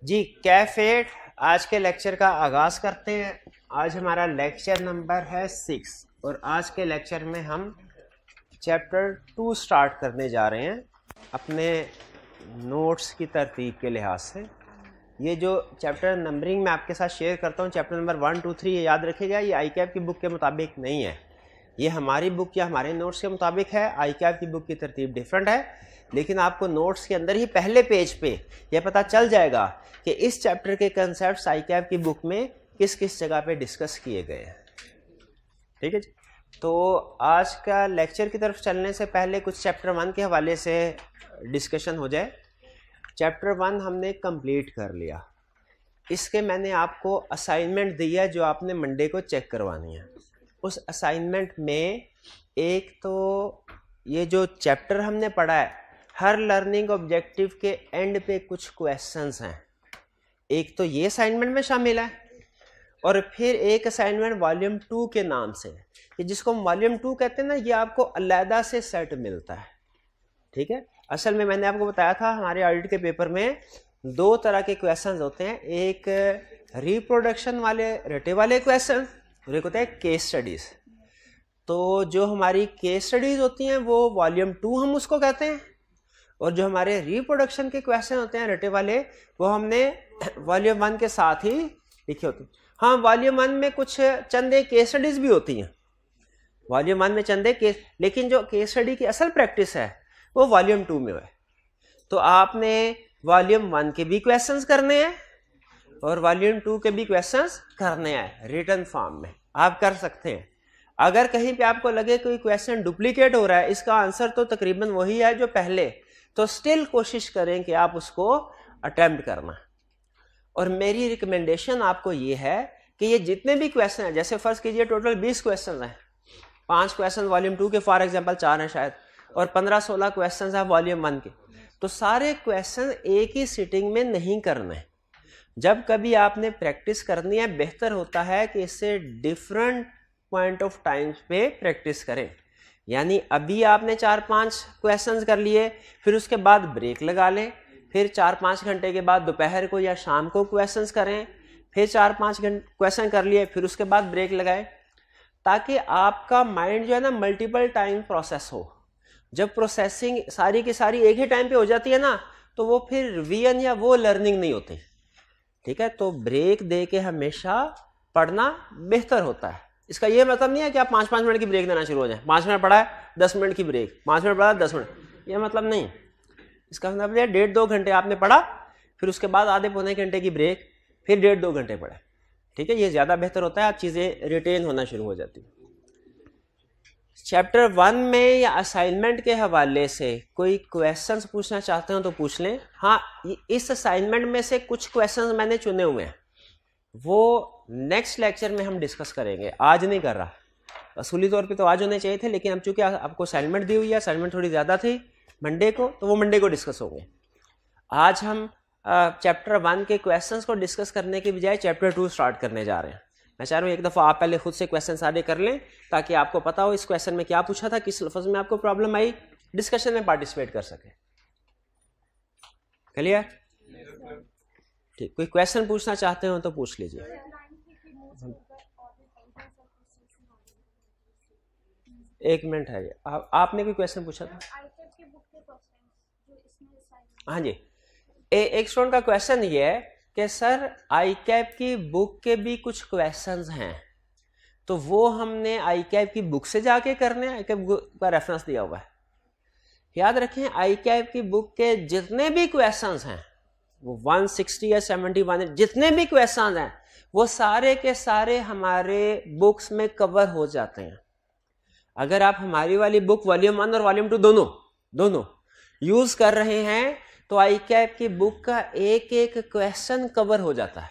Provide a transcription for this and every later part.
जी कैफेट आज के लेक्चर का आगाज करते हैं। आज हमारा लेक्चर नंबर है 6 और आज के लेक्चर में हम चैप्टर 2 स्टार्ट करने जा रहे हैं अपने नोट्स की तरतीब के लिहाज से। ये जो चैप्टर नंबरिंग मैं आपके साथ शेयर करता हूँ, चैप्टर नंबर 1, 2, 3, ये याद रखिएगा, ये आई कैप की बुक के मुताबिक नहीं है, ये हमारी बुक या हमारे नोट्स के मुताबिक है। आई कैप की बुक की तरतीब डिफरेंट है, लेकिन आपको नोट्स के अंदर ही पहले पेज पे यह पता चल जाएगा कि इस चैप्टर के कंसेप्ट्स आई कैप की बुक में किस किस जगह पे डिस्कस किए गए हैं। ठीक है जी। तो आज का लेक्चर की तरफ चलने से पहले कुछ चैप्टर 1 के हवाले से डिस्कशन हो जाए। चैप्टर 1 हमने कंप्लीट कर लिया, इसके मैंने आपको असाइनमेंट दिया जो आपने मंडे को चेक करवानी है। उस असाइनमेंट में एक तो ये जो चैप्टर हमने पढ़ा है, हर लर्निंग ऑब्जेक्टिव के एंड पे कुछ क्वेश्चंस हैं, एक तो ये असाइनमेंट में शामिल है और फिर एक असाइनमेंट वॉल्यूम 2 के नाम से, कि जिसको हम वॉल्यूम 2 कहते हैं ना, ये आपको अलहदा से सेट मिलता है। ठीक है, असल में मैंने आपको बताया था हमारे ऑडिट के पेपर में दो तरह के क्वेश्चंस होते हैं, एक रिप्रोडक्शन वाले रटे वाले क्वेश्चन और एक होता है केस स्टडीज। तो जो हमारी केस स्टडीज होती हैं वो वॉल्यूम 2 हम उसको कहते हैं, और जो हमारे रिप्रोडक्शन के क्वेश्चन होते हैं रटे वाले वो हमने वॉल्यूम 1 के साथ ही लिखे होते हैं। हाँ, वॉल्यूम 1 में कुछ चंदे केस स्टडीज भी होती हैं, वॉल्यूम 1 में चंदे केस, लेकिन जो केस स्टडी की असल प्रैक्टिस है वो वॉल्यूम 2 में है। तो आपने वॉल्यूम 1 के भी क्वेश्चंस करने हैं और वॉल्यूम 2 के भी क्वेश्चंस करने हैं रिटन फॉर्म में, आप कर सकते हैं। अगर कहीं पे आपको लगे कोई क्वेश्चन डुप्लीकेट हो रहा है, इसका आंसर तो तकरीबन वही है जो पहले, तो स्टिल कोशिश करें कि आप उसको अटेम्प्ट करना। और मेरी रिकमेंडेशन आपको ये है कि ये जितने भी क्वेश्चन हैं, जैसे फर्ज कीजिए टोटल 20 क्वेश्चन हैं, 5 क्वेश्चन वॉल्यूम 2 के फॉर एग्जांपल 4 हैं शायद, और 15-16 क्वेश्चन हैं वॉल्यूम 1 के, तो सारे क्वेश्चन एक ही सिटिंग में नहीं करने। जब कभी आपने प्रैक्टिस करनी है, बेहतर होता है कि इससे डिफरेंट पॉइंट ऑफ टाइम पे प्रैक्टिस करें। यानी अभी आपने 4-5 क्वेश्चंस कर लिए, फिर उसके बाद ब्रेक लगा लें, फिर 4-5 घंटे के बाद दोपहर को या शाम को क्वेश्चंस करें, फिर 4-5 क्वेश्चन कर लिए, फिर उसके बाद ब्रेक लगाएं, ताकि आपका माइंड जो है ना मल्टीपल टाइम प्रोसेस हो। जब प्रोसेसिंग सारी की सारी एक ही टाइम पे हो जाती है ना, तो वो फिर रिवीजन या वो लर्निंग नहीं होती। ठीक है, तो ब्रेक दे के हमेशा पढ़ना बेहतर होता है। इसका ये मतलब नहीं है कि आप 5-5 मिनट की ब्रेक देना शुरू हो जाए, 5 मिनट पढ़ा है 10 मिनट की ब्रेक, 5 मिनट पढ़ा 10 मिनट, ये मतलब नहीं। इसका मतलब है 1.5-2 घंटे आपने पढ़ा, फिर उसके बाद आधे पौने घंटे की ब्रेक, फिर 1.5-2 घंटे पढ़े। ठीक है, ये ज़्यादा बेहतर होता है, आप चीज़ें रिटेन होना शुरू हो जाती। चैप्टर 1 में या असाइनमेंट के हवाले से कोई क्वेश्चंस पूछना चाहते हो तो पूछ लें। हाँ, इस असाइनमेंट में से कुछ क्वेश्चंस मैंने चुने हुए हैं, वो नेक्स्ट लेक्चर में हम डिस्कस करेंगे, आज नहीं कर रहा। असूली तौर पे तो आज होने चाहिए थे, लेकिन अब चूंकि आपको असाइनमेंट दी हुई है, असाइनमेंट थोड़ी ज़्यादा थी मंडे को, तो वो मंडे को डिस्कस होंगे। आज हम चैप्टर 1 के क्वेश्चंस को डिस्कस करने के बजाय चैप्टर 2 स्टार्ट करने जा रहे हैं। मैं चाह रहा हूँ एक दफ़ा आप पहले खुद से क्वेश्चन सारे कर लें, ताकि आपको पता हो इस क्वेश्चन में क्या पूछा था, किस लफ्ज़ में आपको प्रॉब्लम आई, डिस्कशन में पार्टिसिपेट कर सकें। क्लियर? ठीक, कोई क्वेश्चन पूछना चाहते हो तो पूछ लीजिए। एक मिनट है, आपने कोई क्वेश्चन पूछा था? हाँ जी, एक स्टूडेंट का क्वेश्चन ये है कि सर आई कैप की बुक के भी कुछ क्वेश्चंस हैं, तो वो हमने आई कैप की बुक से जाके करने हैं, आई कैप का रेफरेंस दिया हुआ है। याद रखें, आई कैप की बुक के जितने भी क्वेश्चंस हैं, वो 160 या 71 जितने भी क्वेश्चंस हैं, वो सारे के सारे हमारे बुक्स में कवर हो जाते हैं। अगर आप हमारी वाली बुक वॉल्यूम 1 और वॉल्यूम 2 दोनों यूज कर रहे हैं, तो आई कैप की बुक का एक एक क्वेश्चन कवर हो जाता है।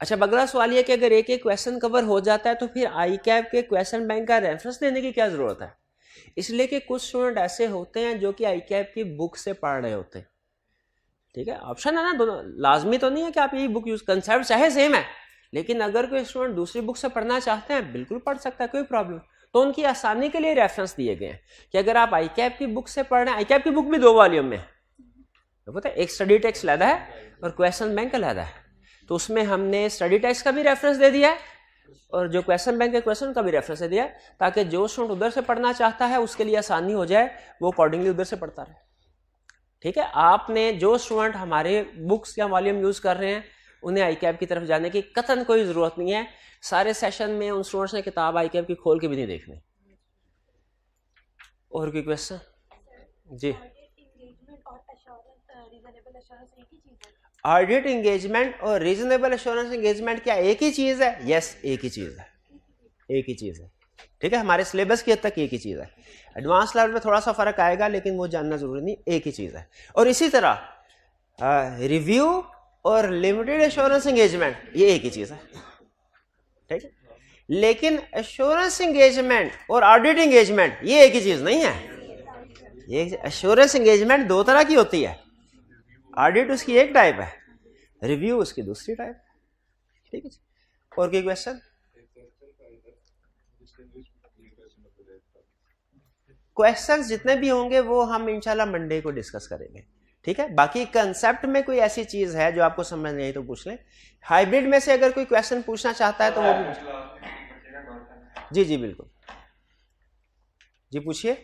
अच्छा, अगला सवाल यह कि अगर एक एक क्वेश्चन कवर हो जाता है तो फिर आई कैप के क्वेश्चन बैंक का रेफरेंस देने की क्या जरूरत है? इसलिए कि कुछ स्टूडेंट ऐसे होते हैं जो कि आई कैप की बुक से पढ़ रहे होते हैं। ठीक है, ऑप्शन है ना दोनों, लाजमी तो नहीं है कि आप यही बुक यूज, कंसेप्ट चाहे सेम है, लेकिन अगर कोई स्टूडेंट दूसरी बुक से पढ़ना चाहते हैं बिल्कुल पढ़ सकता है, कोई प्रॉब्लम। तो उनकी आसानी के लिए रेफरेंस दिए गए हैं कि अगर आप आई कैप की बुक से पढ़ रहे हैं, आई कैप की बुक भी 2 वॉल्यूम में है, पता है, एक स्टडी टेक्स्ट अलहदा है और क्वेश्चन बैंक अलग है। तो उसमें हमने स्टडी टेक्स्ट का भी रेफरेंस दे दिया है और जो क्वेश्चन बैंक के क्वेश्चन का भी रेफरेंस दे दिया है, ताकि जो स्टूडेंट उधर से पढ़ना चाहता है उसके लिए आसानी हो जाए, वो अकॉर्डिंगली उधर से पढ़ता रहे। ठीक है, आपने जो स्टूडेंट हमारे बुक्स या वॉल्यूम यूज कर रहे हैं उन्हें आईकैप की तरफ जाने की कतन कोई जरूरत नहीं है। सारे सेशन में उन स्टूडेंट्स ने किताब आईकैप की खोल के भी नहीं देखनी। और कोई क्वेश्चन? जी, ऑडिट इंगेजमेंट और रीजनेबल एश्योरेंस इंगेजमेंट क्या एक ही चीज है? यस, एक ही चीज है, एक ही चीज है। ठीक है, हमारे सिलेबस की हद तक एक ही चीज है। एडवांस लेवल में थोड़ा सा फर्क आएगा, लेकिन वो जानना जरूरी नहीं, एक ही चीज है। और इसी तरह रिव्यू और लिमिटेड एश्योरेंस इंगेजमेंट ये एक ही चीज है। ठीक है, लेकिन एश्योरेंस इंगेजमेंट और ऑडिट इंगेजमेंट ये एक ही चीज नहीं है। ये एश्योरेंस इंगेजमेंट दो तरह की होती है, ऑडिट उसकी एक टाइप है, रिव्यू उसकी दूसरी टाइप। ठीक है, और कोई क्वेश्चन? क्वेश्चंस जितने भी होंगे वो हम इंशाल्लाह मंडे को डिस्कस करेंगे। ठीक है, बाकी कंसेप्ट में कोई ऐसी चीज है जो आपको समझ नहीं आई तो पूछ लें। हाइब्रिड में से अगर कोई क्वेश्चन पूछना चाहता है तो वो भी। जी जी बिल्कुल, जी पूछिए।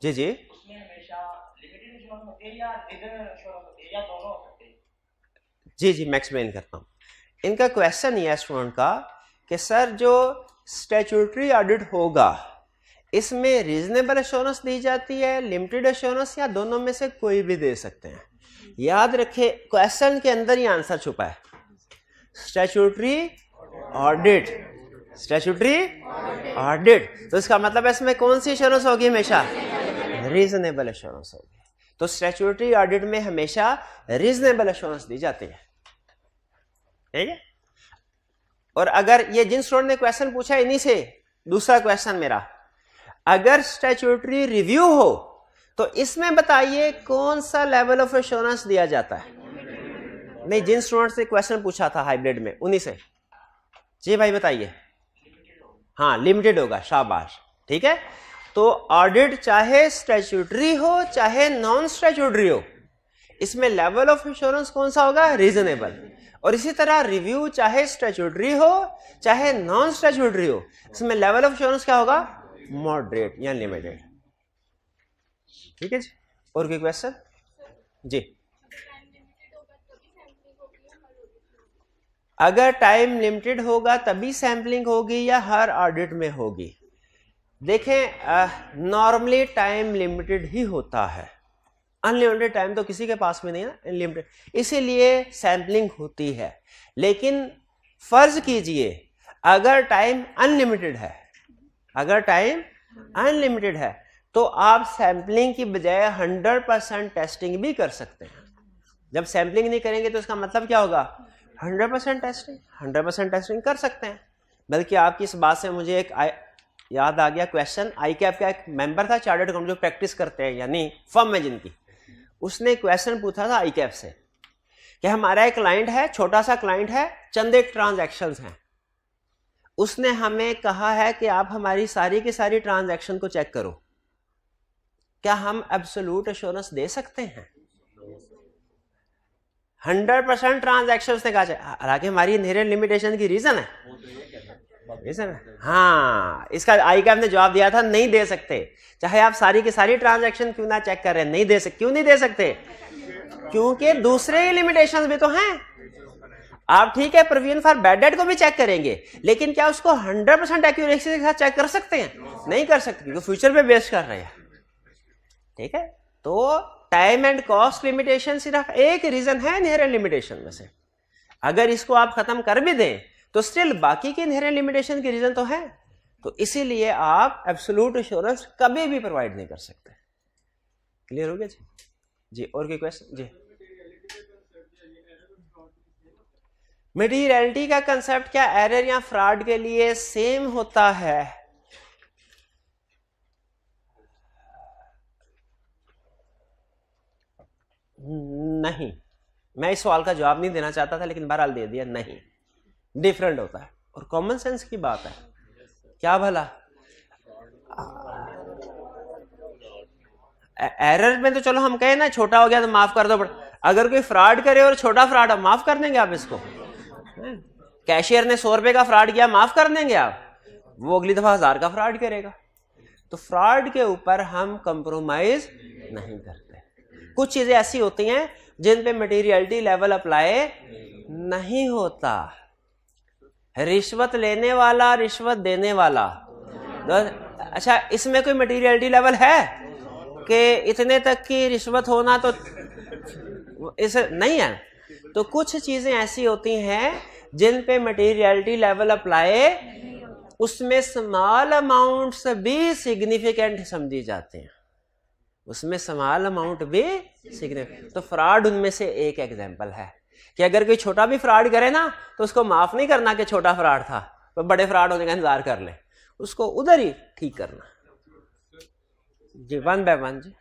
जी जी, उसमें हमेशा लिमिटेड एश्योरेंस होती है या रीजनेबल एश्योरेंस होती है या दोनों हो सकते हैं? जी जी, मैं एक्सप्लेन करता हूँ। इनका क्वेश्चन ये है स्टूडेंट का कि सर जो स्टैट्यूटरी ऑडिट होगा इसमें रीजनेबल एश्योरेंस दी जाती है, लिमिटेड एश्योरेंस, या दोनों में से कोई भी दे सकते हैं? याद रखे क्वेश्चन के अंदर ही आंसर छुपा है, स्टैट्यूटरी ऑडिट, स्टैट्यूटरी ऑडिट। तो इसका मतलब है इसमें कौन सी एश्योरेंस होगी? हमेशा रीजनेबल एश्योरेंस होगी। तो स्टैट्यूटरी ऑडिट में हमेशा रीजनेबल एश्योरेंस दी जाती है। ठीक है, और अगर ये जिन स्टूडेंट ने क्वेश्चन पूछा इन्हीं से दूसरा क्वेश्चन मेरा, अगर स्टैट्यूटरी रिव्यू हो तो इसमें बताइए कौन सा लेवल ऑफ एश्योरेंस दिया जाता है? नहीं, जिन स्टूडेंट से क्वेश्चन पूछा था हाइब्रिड में उन्हीं से। जी भाई बताइए। हाँ, लिमिटेड होगा, शाबाश। ठीक है, तो ऑडिट चाहे स्टैट्यूटरी हो चाहे नॉन स्टैट्यूटरी हो, इसमें लेवल ऑफ एश्योरेंस कौन सा होगा? रीजनेबल। और इसी तरह रिव्यू चाहे स्टैट्यूटरी हो चाहे नॉन स्टैट्यूटरी हो, इसमें लेवल ऑफ एश्योरेंस क्या होगा? मॉडरेट या लिमिटेड। ठीक है जी, और कोई क्वेश्चन? जी, अगर टाइम लिमिटेड होगा तभी सैंपलिंग होगी या हर ऑडिट में होगी? देखें, नॉर्मली टाइम लिमिटेड ही होता है, अनलिमिटेड टाइम तो किसी के पास में नहीं है ना, अनलिमिटेड, इसीलिए सैंपलिंग होती है। लेकिन फर्ज कीजिए अगर टाइम अनलिमिटेड है, अगर टाइम अनलिमिटेड है तो आप सैंपलिंग की बजाय 100% टेस्टिंग भी कर सकते हैं। जब सैंपलिंग नहीं करेंगे तो इसका मतलब क्या होगा? 100% टेस्टिंग, 100% टेस्टिंग कर सकते हैं। बल्कि आपकी इस बात से मुझे एक याद आ गया क्वेश्चन, आईकैप का एक मेंबर था चार्टर्ड अकाउंटेंट जो प्रैक्टिस करते हैं यानी फर्म में जिनकी, उसने क्वेश्चन पूछा था आईकैप से कि हमारा एक क्लाइंट है, छोटा सा क्लाइंट है, चंद एक ट्रांजैक्शंस हैं, उसने हमें कहा है कि आप हमारी सारी की सारी ट्रांजैक्शन को चेक करो, क्या हम एब्सोल्यूट एश्योरेंस दे सकते हैं? 100% ट्रांजैक्शन ने कहा, हालांकि हमारी इनहेरेंट लिमिटेशन की रीजन है, रीजन है। हाँ, इसका आईकैप ने जवाब दिया था नहीं दे सकते, चाहे आप सारी की सारी ट्रांजैक्शन क्यों ना चेक कर रहे हैं, नहीं दे सकते। क्यों नहीं दे सकते? क्योंकि दूसरे लिमिटेशंस भी तो हैं। आप ठीक है प्रोविजन फॉर बैड डेट को भी चेक करेंगे, लेकिन क्या उसको 100% एक्यूरेसी के साथ चेक कर सकते हैं? नहीं कर सकते, क्योंकि फ्यूचर पे बेस कर रहे हैं। ठीक है, तो टाइम एंड कॉस्ट लिमिटेशन सिर्फ एक रीजन है इनहेरेंट लिमिटेशन में से। अगर इसको आप खत्म कर भी दें तो स्टिल बाकी की इनहेरेंट लिमिटेशन की रीजन तो है। तो इसीलिए आप एब्सोल्यूट एश्योरेंस कभी भी प्रोवाइड नहीं कर सकते। क्लियर हो गया जी? जी, और कोई क्वेश्चन? जी, मटीरियलिटी का कंसेप्ट क्या एरर या फ्रॉड के लिए सेम होता है? नहीं, मैं इस सवाल का जवाब नहीं देना चाहता था लेकिन बहरहाल दे दिया। नहीं, डिफरेंट होता है और कॉमन सेंस की बात है। क्या भला? एरर में तो चलो हम कहें ना छोटा हो गया तो माफ कर दो, बट अगर कोई फ्रॉड करे और छोटा फ्रॉड, आप माफ कर देंगे आप इसको? कैशियर ने 100 रुपए का फ्रॉड किया, माफ कर देंगे आप? वो अगली दफा 1000 का फ्रॉड करेगा। तो फ्रॉड के ऊपर हम कंप्रोमाइज नहीं करते। कुछ चीजें ऐसी होती हैं जिन पे मटेरियलिटी लेवल अप्लाई नहीं होता। रिश्वत लेने वाला, रिश्वत देने वाला, अच्छा इसमें कोई मटेरियलिटी लेवल है कि इतने तक की रिश्वत होना तो इसे नहीं है। तो कुछ चीजें ऐसी होती हैं जिन पे मटेरियलिटी लेवल अप्लाई, उसमें स्मॉल अमाउंट्स भी सिग्निफिकेंट समझी जाते हैं, उसमें स्मॉल अमाउंट भी सिग्निफिकेंट। तो फ्रॉड उनमें से एक एग्जांपल है कि अगर कोई छोटा भी फ्रॉड करे ना तो उसको माफ नहीं करना कि छोटा फ्रॉड था, तो बड़े फ्रॉड होने का इंतजार कर ले, उसको उधर ही ठीक करना। जी 1 बाय 1 जी।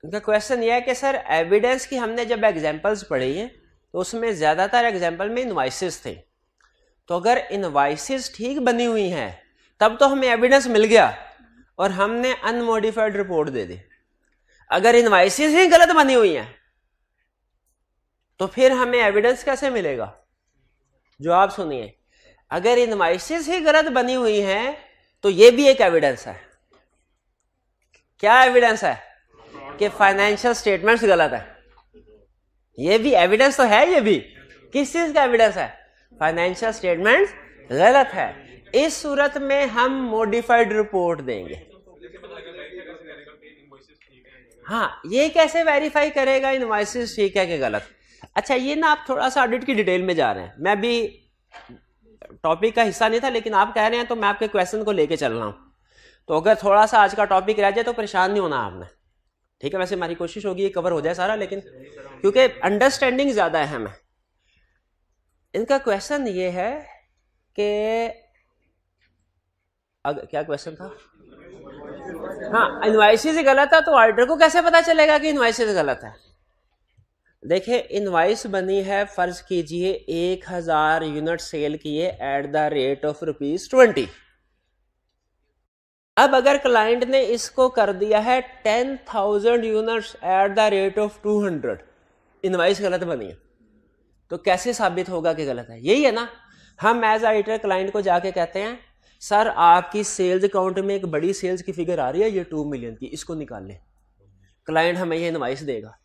उनका क्वेश्चन यह है कि सर एविडेंस की हमने जब एग्जांपल्स पढ़ी हैं तो उसमें ज्यादातर एग्जांपल में इनवॉइसेस थे, तो अगर इनवॉइसेस ठीक बनी हुई हैं तब तो हमें एविडेंस मिल गया और हमने अनमॉडिफाइड रिपोर्ट दे दी। अगर इनवॉइसेस ही गलत बनी हुई हैं तो फिर हमें एविडेंस कैसे मिलेगा? जो आप सुनिए, अगर इनवॉइसेस ही गलत बनी हुई हैं तो ये भी एक एविडेंस है। क्या एविडेंस है? कि फाइनेंशियल स्टेटमेंट्स गलत है। ये भी एविडेंस तो है। ये भी किस चीज का एविडेंस है? फाइनेंशियल स्टेटमेंट्स गलत है। इस सूरत में हम मॉडिफाइड रिपोर्ट देंगे। हाँ, ये कैसे वेरीफाई करेगा इनवॉइसेस ठीक है कि गलत? अच्छा, ये ना आप थोड़ा सा ऑडिट की डिटेल में जा रहे हैं, मैं भी टॉपिक का हिस्सा नहीं था लेकिन आप कह रहे हैं तो मैं आपके क्वेश्चन को लेके चल रहा हूं। तो अगर थोड़ा सा आज का टॉपिक रह जाए तो परेशान नहीं होना आपने, ठीक है? वैसे हमारी कोशिश होगी ये कवर हो जाए सारा, लेकिन क्योंकि अंडरस्टैंडिंग ज्यादा अहम है। इनका क्वेश्चन ये है कि क्या क्वेश्चन था? हाँ, इनवॉइसेस गलत है तो ऑडिटर को कैसे पता चलेगा कि इनवॉइसेस गलत है? देखिए, इनवॉइस बनी है, फर्ज कीजिए 1000 यूनिट सेल किए एट द रेट ऑफ ₹20। अब अगर क्लाइंट ने इसको कर दिया है 10,000 units at the rate of 200, invoice गलत बनी है, तो कैसे साबित होगा कि गलत है? यही है ना, हम एज ऑडिटर क्लाइंट को जाके कहते हैं सर आपकी सेल्स अकाउंट में एक बड़ी सेल्स की फिगर आ रही है, ये 2 मिलियन की, इसको निकाल ले। क्लाइंट हमें ये इनवॉइस देगा।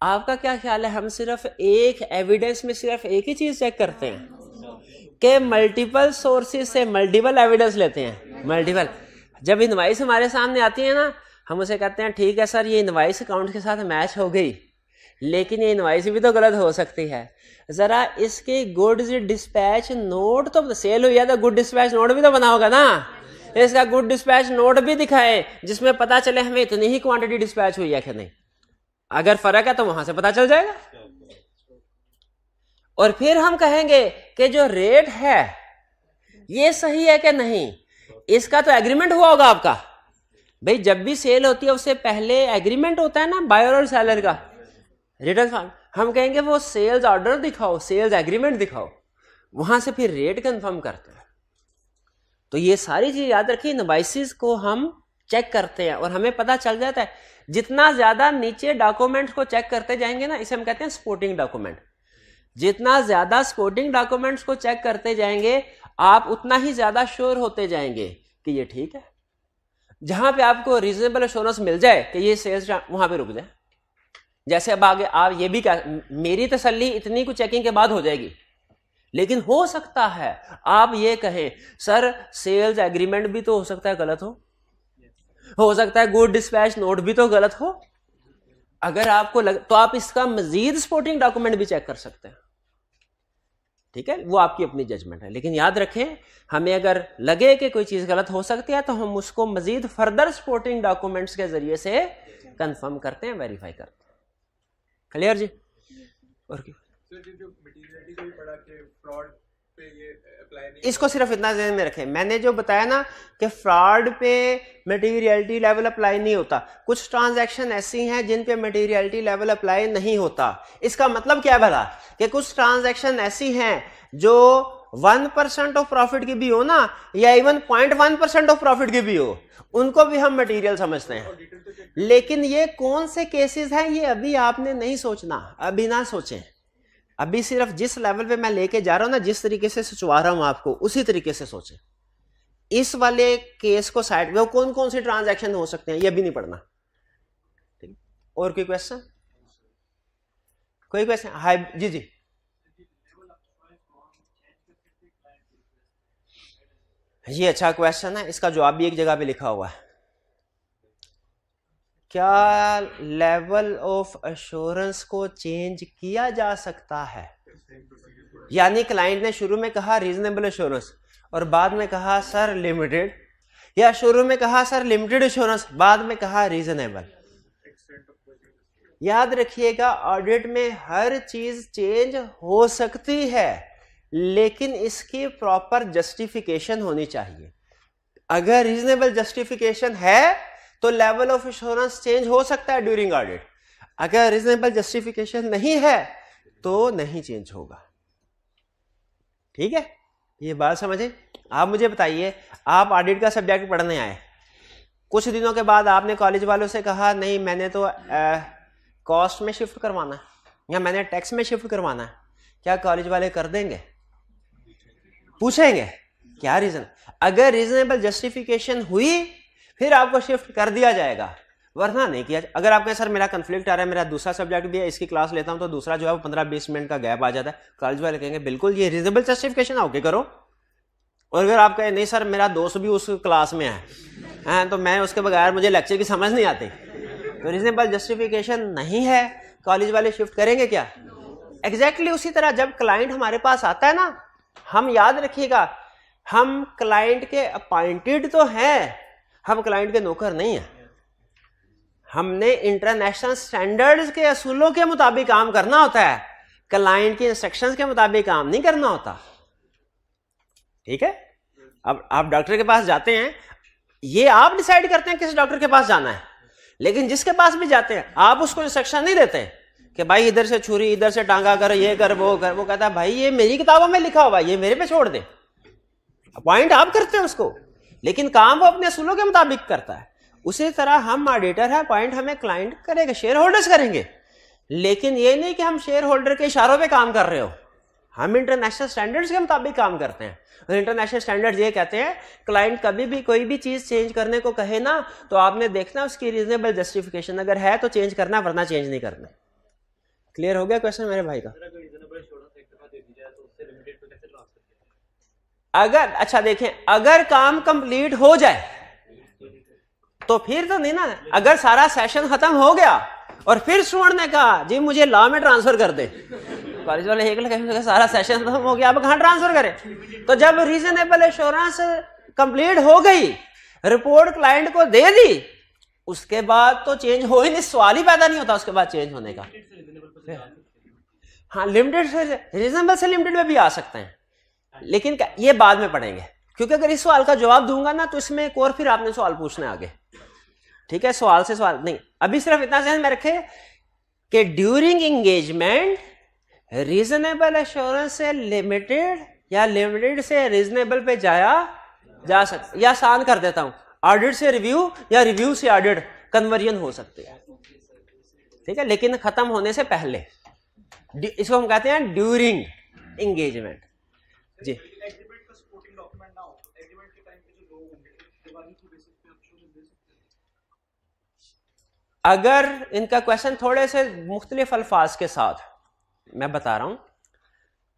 आपका क्या ख्याल है, हम सिर्फ एक एविडेंस में सिर्फ एक ही चीज चेक करते हैं कि मल्टीपल सोर्सेज से मल्टीपल एविडेंस लेते हैं? मल्टीपल। जब इनवॉइस हमारे सामने आती है ना, हम उसे कहते हैं ठीक है सर ये इनवॉइस अकाउंट के साथ मैच हो गई, लेकिन ये इनवॉइस भी तो गलत हो सकती है, जरा इसके गुड्स डिस्पैच नोट तो, सेल हुई है तो गुड डिस्पैच नोट भी तो बना होगा ना, इसका गुड डिस्पैच नोट भी दिखाए जिसमें पता चले हमें इतनी ही क्वांटिटी डिस्पैच हुई है कि नहीं। अगर फर्क है तो वहां से पता चल जाएगा। और फिर हम कहेंगे कि जो रेट है ये सही है कि नहीं, इसका तो एग्रीमेंट हुआ होगा आपका। भाई जब भी सेल होती है उससे पहले एग्रीमेंट होता है ना बायर और सेलर का, रिटर्न फॉर्म। हम कहेंगे वो सेल्स ऑर्डर दिखाओ, सेल्स एग्रीमेंट दिखाओ, वहां से फिर रेट कंफर्म करते हैं। तो ये सारी चीज याद रखिए, इनवॉइसेस को हम चेक करते हैं और हमें पता चल जाता है। जितना ज्यादा नीचे डॉक्यूमेंट्स को चेक करते जाएंगे ना, इसे हम कहते हैं सपोर्टिंग डॉक्यूमेंट। जितना ज्यादा सपोर्टिंग डॉक्यूमेंट्स को चेक करते जाएंगे आप उतना ही ज्यादा श्योर होते जाएंगे कि ये ठीक है। जहां पे आपको रीजनेबल एश्योरेंस मिल जाए कि ये सेल्स, वहां पे रुक जाए। जैसे अब आगे आप ये भी मेरी तसल्ली इतनी कुछ चेकिंग के बाद हो जाएगी, लेकिन हो सकता है आप ये कहें सर सेल्स एग्रीमेंट भी तो हो सकता है गलत हो सकता है गुड डिस्पैच नोट भी तो गलत हो। अगर आपको तो आप इसका मजीद सपोर्टिंग डॉक्यूमेंट भी चेक कर सकते हैं, ठीक है? वो आपकी अपनी जजमेंट है। लेकिन याद रखें, हमें अगर लगे कि कोई चीज गलत हो सकती है तो हम उसको मजीद फर्दर सपोर्टिंग डॉक्यूमेंट्स के जरिए से कंफर्म करते हैं, वेरीफाई करते हैं। क्लियर जी? और इसको सिर्फ इतना ध्यान में रखें, मैंने जो बताया ना कि फ्रॉड पे मटेरियलिटी लेवल अप्लाई नहीं होता। कुछ ट्रांजैक्शन ऐसी हैं जिन पे मटेरियलिटी लेवल अप्लाई नहीं होता। इसका मतलब क्या भला कि कुछ ट्रांजैक्शन ऐसी हैं जो 1% ऑफ प्रॉफिट की भी हो ना, या इवन 0.1% ऑफ प्रॉफिट की भी हो, उनको भी हम मटेरियल समझते हैं। लेकिन ये कौन से केसेस हैं, ये अभी आपने नहीं सोचना, अभी ना सोचें। अभी सिर्फ जिस लेवल पे मैं लेके जा रहा हूं ना, जिस तरीके से सोचवा रहा हूं आपको, उसी तरीके से सोचें। इस वाले केस को साइड में कौन कौन से ट्रांजैक्शन हो सकते हैं, ये भी नहीं पढ़ना। और कोई क्वेश्चन? कोई क्वेश्चन? हाय जी जी। ये अच्छा क्वेश्चन है, इसका जवाब भी एक जगह पे लिखा हुआ है। क्या लेवल ऑफ एश्योरेंस को चेंज किया जा सकता है? यानी क्लाइंट ने शुरू में कहा रीजनेबल एश्योरेंस और बाद में कहा सर लिमिटेड, या शुरू में कहा सर लिमिटेड एश्योरेंस, बाद में कहा रीजनेबल। याद रखिएगा, ऑडिट में हर चीज चेंज हो सकती है, लेकिन इसकी प्रॉपर जस्टिफिकेशन होनी चाहिए। अगर रीजनेबल जस्टिफिकेशन है तो लेवल ऑफ एश्योरेंस चेंज हो सकता है ड्यूरिंग ऑडिट। अगर रीजनेबल जस्टिफिकेशन नहीं है तो नहीं चेंज होगा। ठीक है, ये बात समझे? आप मुझे बताइए, आप ऑडिट का सब्जेक्ट पढ़ने आए, कुछ दिनों के बाद आपने कॉलेज वालों से कहा नहीं मैंने तो कॉस्ट में शिफ्ट करवाना है या मैंने टैक्स में शिफ्ट करवाना है, क्या कॉलेज वाले कर देंगे? पूछेंगे क्या रीजन? अगर रीजनेबल जस्टिफिकेशन हुई फिर आपको शिफ्ट कर दिया जाएगा, वरना नहीं किया। अगर आप कहें सर मेरा कंफ्लिक्ट आ रहा है, मेरा दूसरा सब्जेक्ट भी है, इसकी क्लास लेता हूं, तो दूसरा जो है वो 15-20 मिनट का गैप आ जाता है, कॉलेज वाले कहेंगे बिल्कुल ये रीजनेबल जस्टिफिकेशन ओके करो। और अगर आप कहें नहीं सर मेरा दोस्त भी उस क्लास में है तो मैं उसके बगैर मुझे लेक्चर की समझ नहीं आती, तो रीजनेबल जस्टिफिकेशन नहीं है, कॉलेज वाले शिफ्ट करेंगे क्या? एग्जैक्टली उसी तरह जब क्लाइंट हमारे पास आता है ना, हम याद रखिएगा हम क्लाइंट के अपॉइंटेड तो हैं, हम क्लाइंट के नौकर नहीं हैं। हमने इंटरनेशनल स्टैंडर्ड्स के असूलों के मुताबिक काम करना होता है, क्लाइंट की इंस्ट्रक्शंस के मुताबिक काम नहीं करना होता। ठीक है, अब आप डॉक्टर के पास जाते हैं, ये आप डिसाइड करते हैं किस डॉक्टर के पास जाना है, लेकिन जिसके पास भी जाते हैं आप उसको इंस्ट्रक्शन नहीं देते कि भाई इधर से छुरी, इधर से टांगा कर, ये कर वो कर। वो कहता है भाई ये मेरी किताबों में लिखा हुआ है, ये मेरे पे छोड़ दे। अपॉइंट आप करते हैं उसको, लेकिन काम वो अपने असूलों के मुताबिक करता है। उसी तरह हम ऑडिटर है, अपॉइंट हमें क्लाइंट करेगा, शेयर होल्डर्स करेंगे, लेकिन ये नहीं कि हम शेयर होल्डर के इशारों पे काम कर रहे हो। हम इंटरनेशनल स्टैंडर्ड्स के मुताबिक काम करते हैं। और इंटरनेशनल स्टैंडर्ड्स ये कहते हैं क्लाइंट कभी भी कोई भी चीज चेंज करने को कहे ना, तो आपने देखना उसकी रीजनेबल जस्टिफिकेशन अगर है तो चेंज करना, वरना चेंज नहीं करना। क्लियर हो गया क्वेश्चन मेरे भाई का? अगर अच्छा देखें, अगर काम कंप्लीट हो जाए तो फिर तो नहीं ना। अगर सारा सेशन खत्म हो गया और फिर स्टूडेंट ने कहा जी मुझे लॉ में ट्रांसफर कर दे, कॉलेज वाले एक लगे सारा सेशन खत्म हो गया, अब कहां ट्रांसफर करें? तो जब रीजनेबल एश्योरेंस कंप्लीट हो गई, रिपोर्ट क्लाइंट को दे दी, उसके बाद तो चेंज हो ही नहीं, सवाल ही पैदा नहीं होता उसके बाद चेंज होने का। हाँ, लिमिटेड से रीजनेबल से लिमिटेड में भी आ सकते हैं, लेकिन ये बाद में पढ़ेंगे, क्योंकि अगर इस सवाल का जवाब दूंगा ना तो इसमें एक और फिर आपने सवाल पूछना आगे। ठीक है, सवाल से सवाल नहीं, अभी सिर्फ इतना ध्यान में रखें कि ड्यूरिंग एंगेजमेंट रीजनेबल एश्योरेंस से लिमिटेड या लिमिटेड से रीजनेबल पे जाया जा सकता, या आसान कर देता हूं, ऑडिट से रिव्यू या रिव्यू से ऑडिट कन्वर्जन हो सकते हैं। ठीक है, लेकिन खत्म होने से पहले, इसको हम कहते हैं ड्यूरिंग एंगेजमेंट। जी, अगर इनका क्वेश्चन थोड़े से मुख्तलिफ अल्फाज के साथ मैं बता रहा हूं,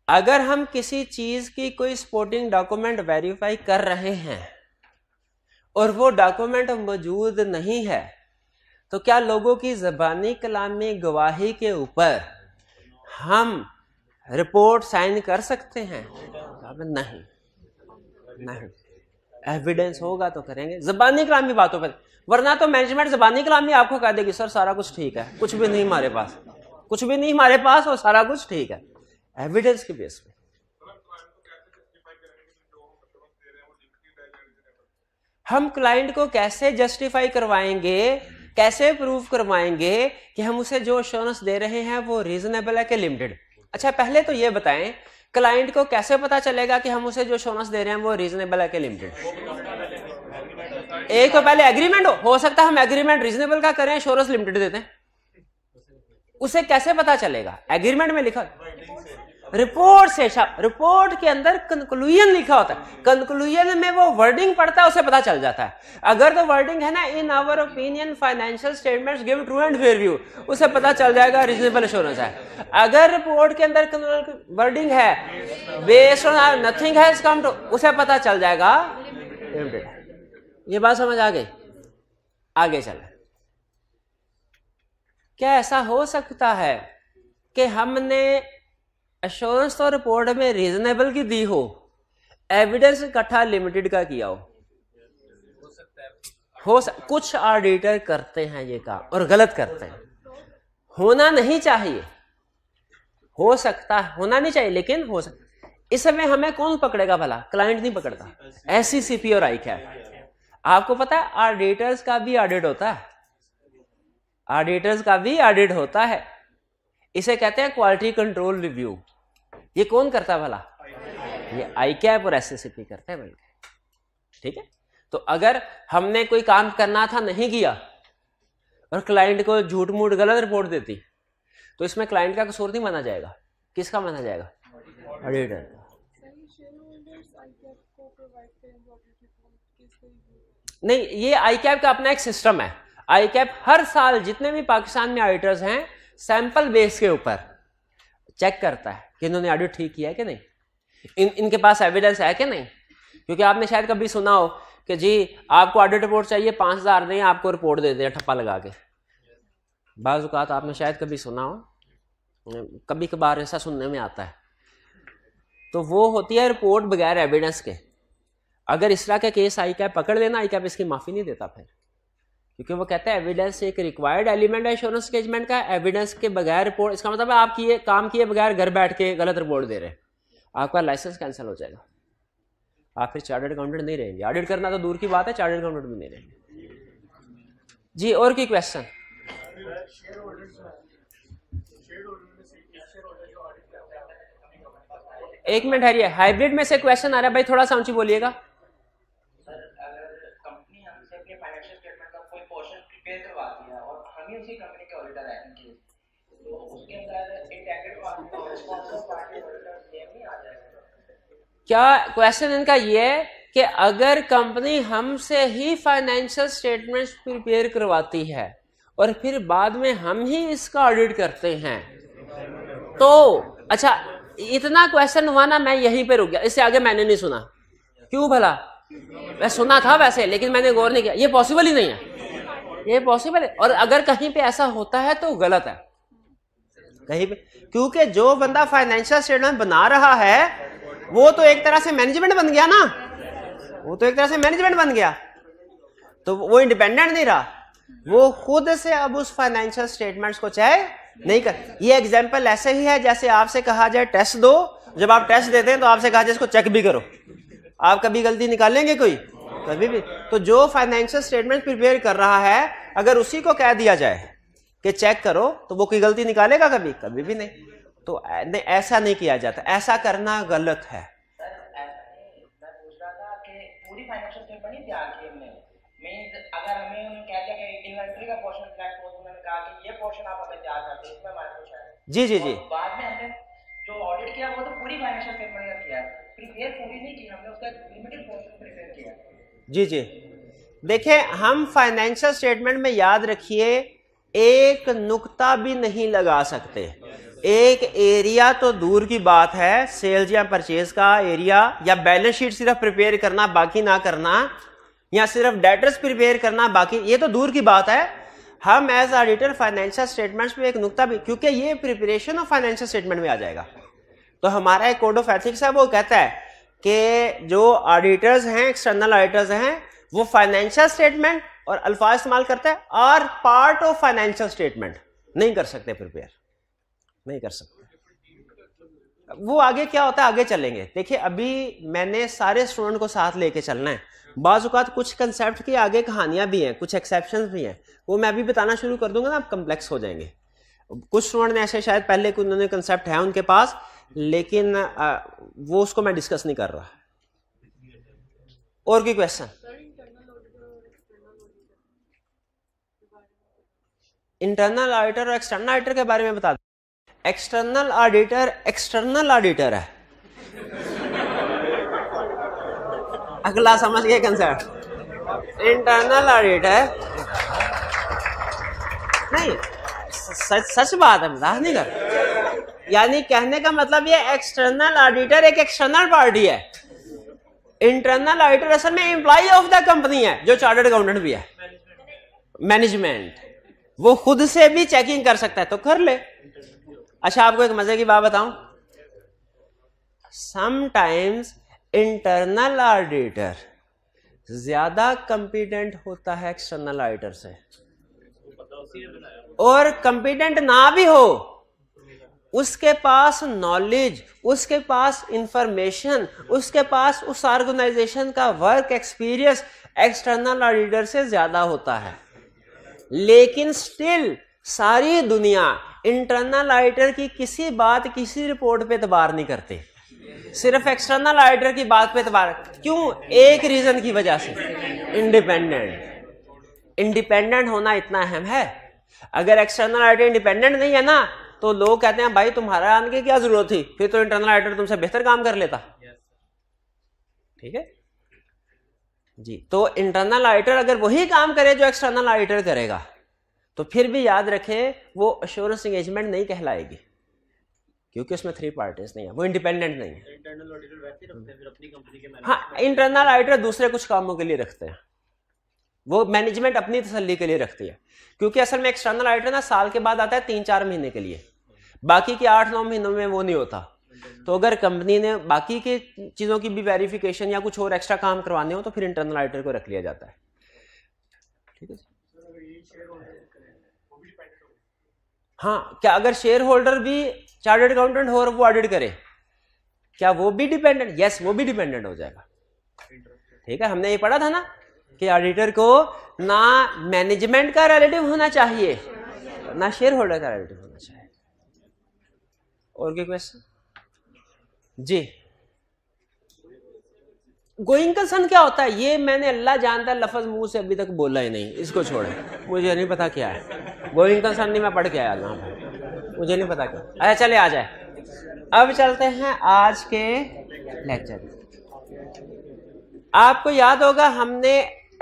अगर हम किसी चीज की कोई सपोर्टिंग डॉक्यूमेंट वेरीफाई कर रहे हैं और वो डॉक्यूमेंट मौजूद नहीं है, तो क्या लोगों की ज़बानी कलामी गवाही के ऊपर हम रिपोर्ट साइन कर सकते हैं? नहीं, नहीं, एविडेंस होगा तो करेंगे, ज़बानी कलामी बातों पर, वरना तो मैनेजमेंट ज़बानी कलामी आपको कह देगी सर सारा कुछ ठीक है, कुछ भी नहीं हमारे पास, कुछ भी नहीं हमारे पास और सारा कुछ ठीक है, एविडेंस के बेस पे। हम क्लाइंट को कैसे जस्टिफाई करवाएंगे, कैसे प्रूव करवाएंगे कि हम उसे जो एश्योरेंस दे रहे हैं वो रीजनेबल है कि लिमिटेड? अच्छा, पहले तो ये बताएं क्लाइंट को कैसे पता चलेगा कि हम उसे जो एश्योरेंस दे रहे हैं वो रीजनेबल है कि लिमिटेड? एक तो पहले एग्रीमेंट हो सकता है हम एग्रीमेंट रीजनेबल का करें, एश्योरेंस लिमिटेड देते हैं, उसे कैसे पता चलेगा? एग्रीमेंट में लिखा, रिपोर्ट से, रिपोर्ट के अंदर कंक्लूजन लिखा होता है, कंक्लूजन में वो वर्डिंग पढ़ता है, उसे पता चल जाता है। अगर तो वर्डिंग है ना, in our opinion financial statements give true and fair view, उसे पता चल जाएगा रीजनेबल एश्योरेंस है। अगर रिपोर्ट के अंदर वर्डिंग है based on nothing has come to, उसे पता चल जाएगा लिमिटेड। ये बात समझ आ गई? आगे चले। क्या ऐसा हो सकता है कि हमने एश्योरेंस तो रिपोर्ट में रीजनेबल की दी हो, एविडेंस इकट्ठा लिमिटेड का किया हो? कुछ ऑडिटर करते हैं ये काम और गलत करते हैं। होना नहीं चाहिए, हो सकता है, होना नहीं चाहिए लेकिन हो सकता। इस समय हमें कौन पकड़ेगा भला? क्लाइंट नहीं पकड़ता, SECP और ICAP। आपको पता है ऑडिटर्स का भी ऑडिट होता है, ऑडिटर्स का भी ऑडिट होता है, इसे कहते हैं क्वालिटी कंट्रोल रिव्यू। ये कौन करता है भला? ये ICAP और SECP करते हैं मिलकर, ठीक है। तो अगर हमने कोई काम करना था नहीं किया और क्लाइंट को झूठ मूठ गलत रिपोर्ट देती, तो इसमें क्लाइंट का कसूर नहीं माना जाएगा, किसका माना जाएगा? ऑडिटर का। नहीं, ये ICAP का अपना एक सिस्टम है। ICAP हर साल जितने भी पाकिस्तान में ऑडिटर्स हैं, सैंपल बेस के ऊपर चेक करता है कि इन्होंने ऑडिट ठीक किया है कि नहीं, इनके पास एविडेंस है कि नहीं। क्योंकि आपने शायद कभी सुना हो कि जी आपको ऑडिट रिपोर्ट चाहिए, 5,000 दें, आपको रिपोर्ट दे दें ठप्पा लगा के। बाज़ औक़ात आपने शायद कभी सुना हो, कभी कभार ऐसा सुनने में आता है। तो वो होती है रिपोर्ट बगैर एविडेंस के। अगर इस तरह के केस ICAP पकड़ लेना, ICAP इसकी माफ़ी नहीं देता फिर, क्योंकि वो कहता है एविडेंस एक रिक्वायर्ड एलिमेंट है एश्योरेंस एंगेजमेंट का। एविडेंस के बगैर रिपोर्ट, इसका मतलब है आप काम किए बगैर घर बैठ के गलत रिपोर्ट दे रहे हैं, आपका लाइसेंस कैंसिल हो जाएगा, आप फिर चार्टर्ड अकाउंटेंट नहीं रहेंगे। ऑडिट करना तो दूर की बात है, चार्टर्ड अकाउंटेंट भी नहीं रहेंगे। जी और कोई क्वेश्चन? एक मिनट है, हाइब्रिड में से क्वेश्चन आ रहा है भाई, थोड़ा सा ऊंची बोलिएगा। उसी कंपनी के ऑडिटर है, तो उसके अंदर इंटेग्रेटेड पार्टी ऑडिटर नेम नहीं आ जाएगा? क्या क्वेश्चन इनका ये है कि अगर कंपनी हमसे ही फाइनेंशियल स्टेटमेंट्स प्रिपेयर करवाती है और फिर बाद में हम ही इसका ऑडिट करते हैं, तो अच्छा इतना क्वेश्चन हुआ ना, मैं यहीं पे रुक गया, इससे आगे मैंने नहीं सुना। क्यों भला? मैं सुना था वैसे, लेकिन मैंने गौर नहीं किया। ये पॉसिबल ही नहीं है, ये पॉसिबल है। और अगर कहीं पे ऐसा होता है तो गलत है कहीं पे, क्योंकि जो बंदा फाइनेंशियल स्टेटमेंट बना रहा है वो तो एक तरह से मैनेजमेंट बन गया ना, वो तो एक तरह से मैनेजमेंट बन गया, तो वो इंडिपेंडेंट नहीं रहा, वो खुद से अब उस फाइनेंशियल स्टेटमेंट्स को चेक नहीं कर। ये एग्जांपल ऐसे ही है जैसे आपसे कहा जाए टेस्ट दो, जब आप टेस्ट देते हैं तो आपसे कहा जाए इसको चेक भी करो, आप कभी गलती निकालेंगे कोई? कभी भी। तो जो फाइनेंशियल स्टेटमेंट प्रिपेयर कर रहा है, अगर उसी को कह दिया जाए कि चेक करो, तो वो कोई गलती निकालेगा कभी? कभी भी नहीं। तो ऐसा नहीं किया जाता, ऐसा करना गलत है। मैं पूछ रहा था कि पूरी फाइनेंशियल स्टेटमेंट नहीं तैयार की हमने, मींस अगर हमें उन्होंने कह दिया कि इन्वेंटरी का पोर्शन सिलेक्ट हो, उन्होंने कहा कि ये पोर्शन आप हमें तैयार कर दो, इसमें हमारे कुछ है। जी जी जी। बाद में हमने जो ऑडिट किया वो तो पूरी फाइनेंशियल स्टेटमेंट का किया, प्रिपेयर पूरी नहीं की हमने, उसका लिमिटेड पोर्शन प्रिपेयर किया। जी जी। देखिए, हम फाइनेंशियल स्टेटमेंट में याद रखिए एक नुक्ता भी नहीं लगा सकते। एक एरिया तो दूर की बात है, सेल्स या परचेज का एरिया, या बैलेंस शीट सिर्फ प्रिपेयर करना बाकी ना करना, या सिर्फ डेटर्स प्रिपेयर करना बाकी, ये तो दूर की बात है। हम एज ऑडिटर फाइनेंशियल स्टेटमेंट्स पे एक नुक्ता भी, क्योंकि ये प्रिपरेशन ऑफ फाइनेंशियल स्टेटमेंट में आ जाएगा, तो हमारा एक कोड ऑफ एथिक्स है, वो कहता है कि जो ऑडिटर्स हैं, एक्सटर्नल ऑडिटर्स हैं, वो फाइनेंशियल स्टेटमेंट और अल्फाज इस्तेमाल करते हैं और पार्ट ऑफ फाइनेंशियल स्टेटमेंट नहीं कर सकते, प्रिपेयर नहीं कर सकते। वो आगे क्या होता है, आगे चलेंगे। देखिए, अभी मैंने सारे स्टूडेंट को साथ लेके चलना है। बाज़ औक़ात कुछ कंसेप्ट की आगे कहानियां भी हैं, कुछ एक्सेप्शंस भी हैं, वो मैं अभी बताना शुरू कर दूंगा ना, आप कम्प्लेक्स हो जाएंगे। कुछ स्टूडेंट ने ऐसे शायद पहले उन्होंने कंसेप्ट है उनके पास, लेकिन वो उसको मैं डिस्कस नहीं कर रहा। और कोई क्वेश्चन? इंटरनल ऑडिटर और एक्सटर्नल ऑडिटर के बारे में बता दो। एक्सटर्नल ऑडिटर है। अगला समझ गए कंसेप्ट? इंटरनल ऑडिटर नहीं, सच बात है, मजाक नहीं कर। यानी कहने का मतलब ये एक्सटर्नल ऑडिटर एक एक्सटर्नल पार्टी है। इंटरनल ऑडिटर असल में एम्प्लॉय ऑफ द कंपनी है, जो चार्टर्ड अकाउंटेंट भी है, मैनेजमेंट। वो खुद से भी चेकिंग कर सकता है तो कर ले। अच्छा, आपको एक मजे की बात बताऊं, समटाइम्स इंटरनल ऑडिटर ज्यादा कॉम्पिटेंट होता है एक्सटर्नल ऑडिटर से, और कॉम्पिटेंट ना भी हो, उसके पास नॉलेज, उसके पास इंफॉर्मेशन, उसके पास उस ऑर्गेनाइजेशन का वर्क एक्सपीरियंस एक्सटर्नल ऑडिटर से ज्यादा होता है। लेकिन स्टिल सारी दुनिया इंटरनल ऑडिटर की किसी बात, किसी रिपोर्ट पे एतबार नहीं करते, सिर्फ एक्सटर्नल ऑडिटर की बात पे एतबार। क्यों? एक रीजन की वजह से, इंडिपेंडेंट होना इतना अहम है। अगर एक्सटर्नल ऑडिटर इंडिपेंडेंट नहीं है ना, तो लोग कहते हैं भाई तुम्हारा आने की क्या जरूरत थी, फिर तो इंटरनल ऑडिटर तुमसे बेहतर काम कर लेता। ठीक है जी। तो इंटरनल ऑडिटर अगर वही काम करे जो एक्सटर्नल ऑडिटर करेगा, तो फिर भी याद रखें वो एश्योरेंस एंगेजमेंट नहीं कहलाएगी, क्योंकि उसमें 3 पार्टीज नहीं है, वो इंडिपेंडेंट नहीं है। इंटरनल ऑडिटर वैसे रखते हैं फिर अपनी कंपनी के मैनेजर। हाँ, इंटरनल ऑडिटर दूसरे कुछ कामों के लिए रखते हैं, वो मैनेजमेंट अपनी तसल्ली के लिए रखती है। क्योंकि असल में एक्सटर्नल ऑडिटर ना साल के बाद आता है 3-4 महीने के लिए, बाकी के 8-9 महीनों में वो नहीं होता। तो अगर कंपनी ने बाकी के चीजों की भी वेरिफिकेशन या कुछ और एक्स्ट्रा काम करवाने हो, तो फिर इंटरनल ऑडिटर को रख लिया जाता है। ठीक है। हाँ, क्या अगर शेयर होल्डर भी चार्टर्ड अकाउंटेंट हो और वो ऑडिट करे, क्या वो भी डिपेंडेंट? यस, वो भी डिपेंडेंट हो जाएगा। ठीक है, हमने ये पढ़ा था ना कि ऑडिटर को ना मैनेजमेंट का रिलेटिव होना चाहिए, ना शेयर होल्डर का रिलेटिव होना चाहिए। और क्या क्वेश्चन? जी, गोइंग कंसर्न क्या होता है? ये मैंने अल्लाह जानता है लफ्ज मुंह से अभी तक बोला ही नहीं, इसको छोड़े, मुझे नहीं पता क्या है गोइंग कंसर्न। नहीं, मैं पढ़ के आया था, मुझे नहीं पता क्या। अच्छा चले, आ जाए। अब चलते हैं आज के लेक्चर। आपको याद होगा हमने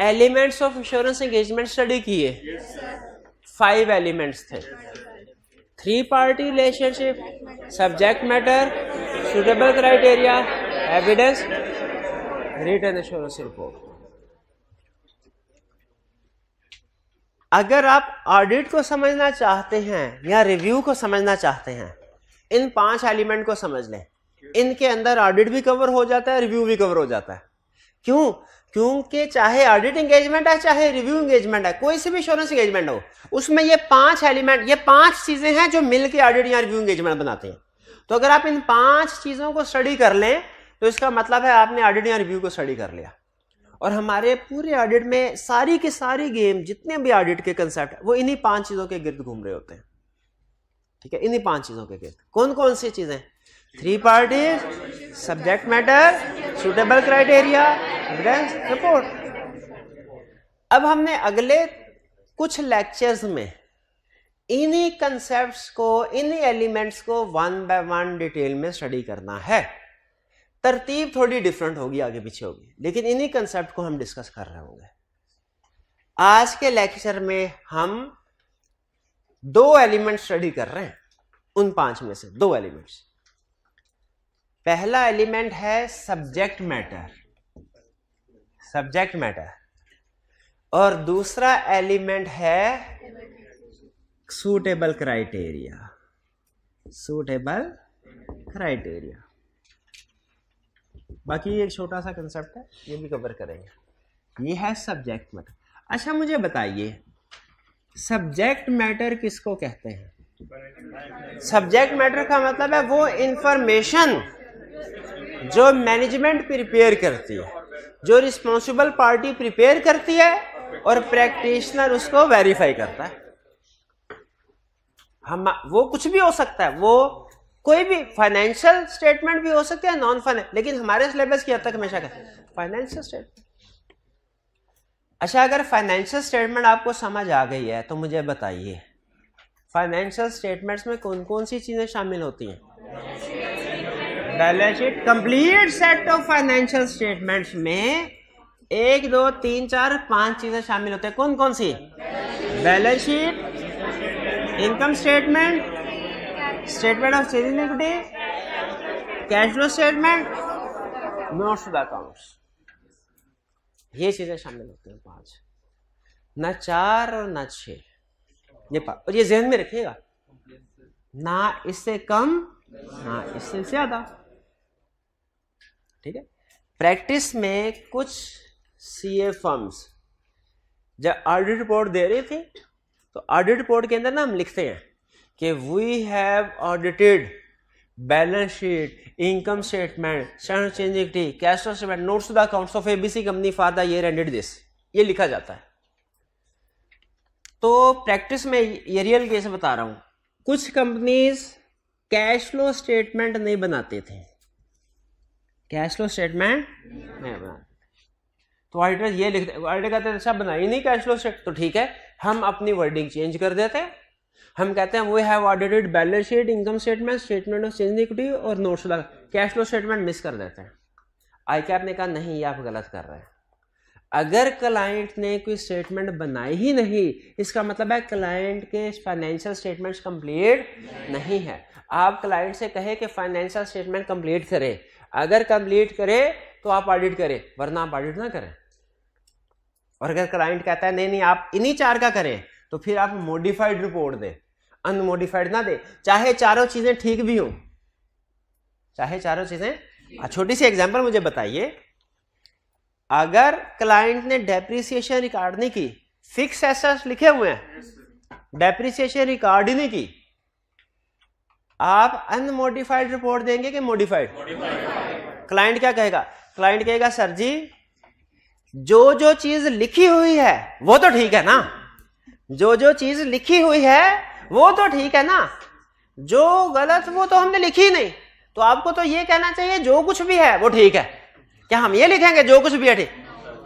elements of assurance engagement study किए। 5 एलिमेंट्स थे: 3 party relationship, subject matter, suitable criteria, evidence, written assurance report. अगर आप ऑडिट को समझना चाहते हैं या रिव्यू को समझना चाहते हैं, इन 5 एलिमेंट को समझ लें। इनके अंदर ऑडिट भी कवर हो जाता है, रिव्यू भी कवर हो जाता है। क्यों? क्योंकि चाहे ऑडिट एंगेजमेंट है, चाहे रिव्यू एंगेजमेंट है, कोई से भी एश्योरेंस एंगेजमेंट हो, उसमें ये 5 एलिमेंट, ये 5 चीजें हैं जो मिलकर ऑडिट या रिव्यू एंगेजमेंट बनाते हैं। तो अगर आप इन 5 चीजों को स्टडी कर लें, तो इसका मतलब है आपने ऑडिट या रिव्यू को स्टडी कर लिया। और हमारे पूरे ऑडिट में सारी की सारी गेम, जितने भी ऑडिट के कंसेप्ट, वो इन्हीं 5 चीजों के गिर्द घूम रहे होते हैं। ठीक है, इन्हीं 5 चीजों के गिर्द। कौन कौन सी चीजें? 3 party, subject matter, suitable criteria, evidence, report. अब हमने अगले कुछ लेक्चर्स में इन्हीं कंसेप्ट्स को, इन्हीं एलिमेंट्स को 1 बाय 1 डिटेल में स्टडी करना है। तरतीब थोड़ी डिफरेंट होगी, आगे पीछे होगी, लेकिन इन्हीं कंसेप्ट को हम डिस्कस कर रहे होंगे। आज के लेक्चर में हम 2 एलिमेंट स्टडी कर रहे हैं, उन 5 में से 2 एलिमेंट्स। पहला एलिमेंट है सब्जेक्ट मैटर, सब्जेक्ट मैटर, और दूसरा एलिमेंट है सूटेबल क्राइटेरिया, सूटेबल क्राइटेरिया। बाकी एक छोटा सा कंसेप्ट है, ये भी कवर करेंगे। ये है सब्जेक्ट मैटर। अच्छा मुझे बताइए, सब्जेक्ट मैटर किसको कहते हैं? सब्जेक्ट मैटर का मतलब है वो इंफॉर्मेशन जो मैनेजमेंट प्रिपेयर करती है, जो रिस्पॉन्सिबल पार्टी प्रिपेयर करती है और प्रैक्टिशनर उसको वेरीफाई करता है। हम वो कुछ भी हो सकता है, वो कोई भी फाइनेंशियल स्टेटमेंट भी हो सकते हैं, नॉन फाइनेंशियल, लेकिन हमारे सिलेबस की हद तक हमेशा फाइनेंशियल स्टेटमेंट। अच्छा, अगर फाइनेंशियल स्टेटमेंट आपको समझ आ गई है तो मुझे बताइए फाइनेंशियल स्टेटमेंट्स में कौन कौन सी चीजें शामिल होती हैं? Balance sheet, complete set of financial statements में 1 2 3 4 5 चीजें शामिल होती हैं। कौन कौन सी? Balance sheet, income statement, statement of change in equity, cash flow statement, notes to the accounts. ये चीजें शामिल होती हैं 5, ना 4 और ना 6। और ये ध्यान में रखिएगा, ना इससे कम ना इससे ज्यादा। ठीक है। प्रैक्टिस में कुछ सीए फर्म्स जब ऑडिट रिपोर्ट दे रही थी तो ऑडिट रिपोर्ट के अंदर ना हम लिखते हैं कि we have audited balance sheet, income statement, standard change equity, cash flow statement, notes to the accounts of ABC company for the year ended this, ये लिखा जाता है। तो प्रैक्टिस में ये रियल केस बता रहा हूं, कुछ कंपनीज कैश फ्लो स्टेटमेंट नहीं बनाते थे, कैश फ्लो स्टेटमेंट नहीं बनाते, तो ऑडिटर ये लिखते, ऑडिटर कहते हैं अच्छा बनाई नहीं कैश फ्लो स्टेटमेंट, तो ठीक है हम अपनी वर्डिंग चेंज कर देते हैं, हम कहते हैं we have audited balance sheet, income statement, statement of change in equity और नोट्स लगा, कैश फ्लो स्टेटमेंट मिस कर देते हैं। आईकैप ने कहा नहीं ये आप गलत कर रहे हैं। अगर क्लाइंट ने कोई स्टेटमेंट बनाई ही नहीं, इसका मतलब है क्लाइंट के फाइनेंशियल स्टेटमेंट्स कंप्लीट नहीं है। आप क्लाइंट से कहे कि फाइनेंशियल स्टेटमेंट कंप्लीट करे, अगर कंप्लीट करे तो आप ऑडिट करें, वरना आप ऑडिट ना करें। और अगर क्लाइंट कहता है नहीं नहीं आप इन्हीं 4 का करें, तो फिर आप मॉडिफाइड रिपोर्ट दें, अनमॉडिफाइड ना दे, चाहे चारों चीजें ठीक भी हो, चाहे चारों चीजें। छोटी सी एग्जांपल मुझे बताइए, अगर क्लाइंट ने डेप्रिसिएशन रिकॉर्ड नहीं की, फिक्स एसेट्स लिखे हुए हैं, डेप्रिसिएशन रिकॉर्ड ही नहीं की, आप अनमॉडिफाइड रिपोर्ट देंगे कि मॉडिफाइड? क्लाइंट क्या कहेगा? क्लाइंट कहेगा सर जी जो जो चीज लिखी हुई है वो तो ठीक है ना, जो जो चीज लिखी हुई है वो तो ठीक है ना, जो गलत वो तो हमने लिखी नहीं, तो आपको तो ये कहना चाहिए जो कुछ भी है वो ठीक है। क्या हम ये लिखेंगे जो कुछ भी है ठीक?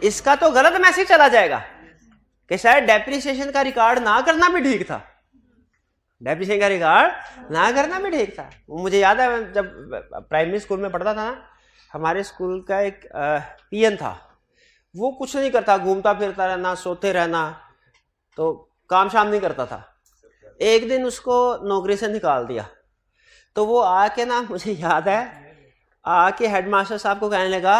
इसका तो गलत मैसेज चला जाएगा कि शायद डेप्रिसिएशन का रिकॉर्ड ना करना भी ठीक था, डेप्रिसिएशन का रिकॉर्ड ना करना भी ठीक था। मुझे याद है जब प्राइमरी स्कूल में पढ़ता था ना, हमारे स्कूल का एक पीएन था, वो कुछ नहीं करता, घूमता फिरता रहना, सोते रहना, तो काम शाम नहीं करता था। एक दिन उसको नौकरी से निकाल दिया, तो वो आके ना, मुझे याद है, आके हेडमास्टर साहब को कहने लगा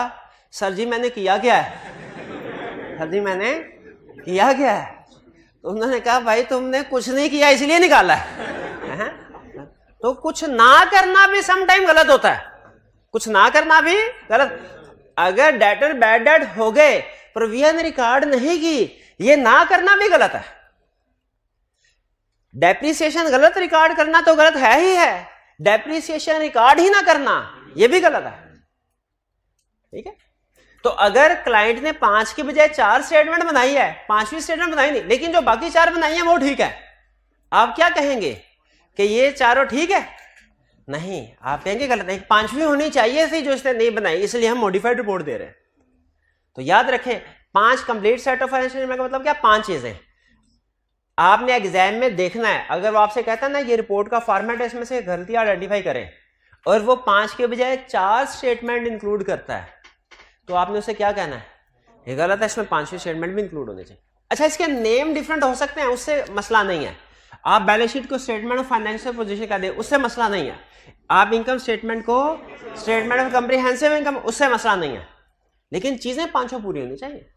सर जी मैंने किया क्या है, सर जी मैंने किया क्या है? तो उन्होंने कहा भाई तुमने कुछ नहीं किया इसलिए निकाला है। तो कुछ ना करना भी सम टाइम गलत होता है, कुछ ना करना भी गलत। अगर डेटर बैड डेट हो गए, प्रोविजन रिकॉर्ड नहीं की, ये ना करना भी गलत है। डेप्रिसिएशन गलत रिकॉर्ड करना तो गलत है ही है, डेप्रिसिएशन रिकॉर्ड ही ना करना ये भी गलत है। ठीक है। तो अगर क्लाइंट ने 5 के बजाय 4 स्टेटमेंट बनाई है, 5वीं स्टेटमेंट बनाई नहीं, लेकिन जो बाकी 4 बनाई है वो ठीक है, आप क्या कहेंगे कि ये चारों ठीक है? नहीं, आप कहेंगे गलत है, 5वीं होनी चाहिए थी जो इसने नहीं बनाई, इसलिए हम मॉडिफाइड रिपोर्ट दे रहे हैं। तो याद रखें 5 कंप्लीट सेट ऑफ फाइनेंशियल का मतलब क्या? 5 चीजें आपने एग्जाम में देखना है। अगर वो आपसे कहता है ना ये रिपोर्ट का फॉर्मेट है, इसमें से गलतियां आइडेंटिफाई करें, और वो 5 के बजाय 4 स्टेटमेंट इंक्लूड करता है, तो आपने उसे क्या कहना है? ये गलत है, इसमें 5वीं स्टेटमेंट भी इंक्लूड होने चाहिए। अच्छा, इसके नेम डिफरेंट हो सकते हैं, उससे मसला नहीं है। आप बैलेंस शीट को स्टेटमेंट ऑफ फाइनेंशियल पोजीशन का दे, उससे मसला नहीं है। आप इनकम स्टेटमेंट को स्टेटमेंट ऑफ कॉम्प्रिहेंसिव इनकम, उससे मसला नहीं है, लेकिन चीजें 5 पूरी होनी चाहिए।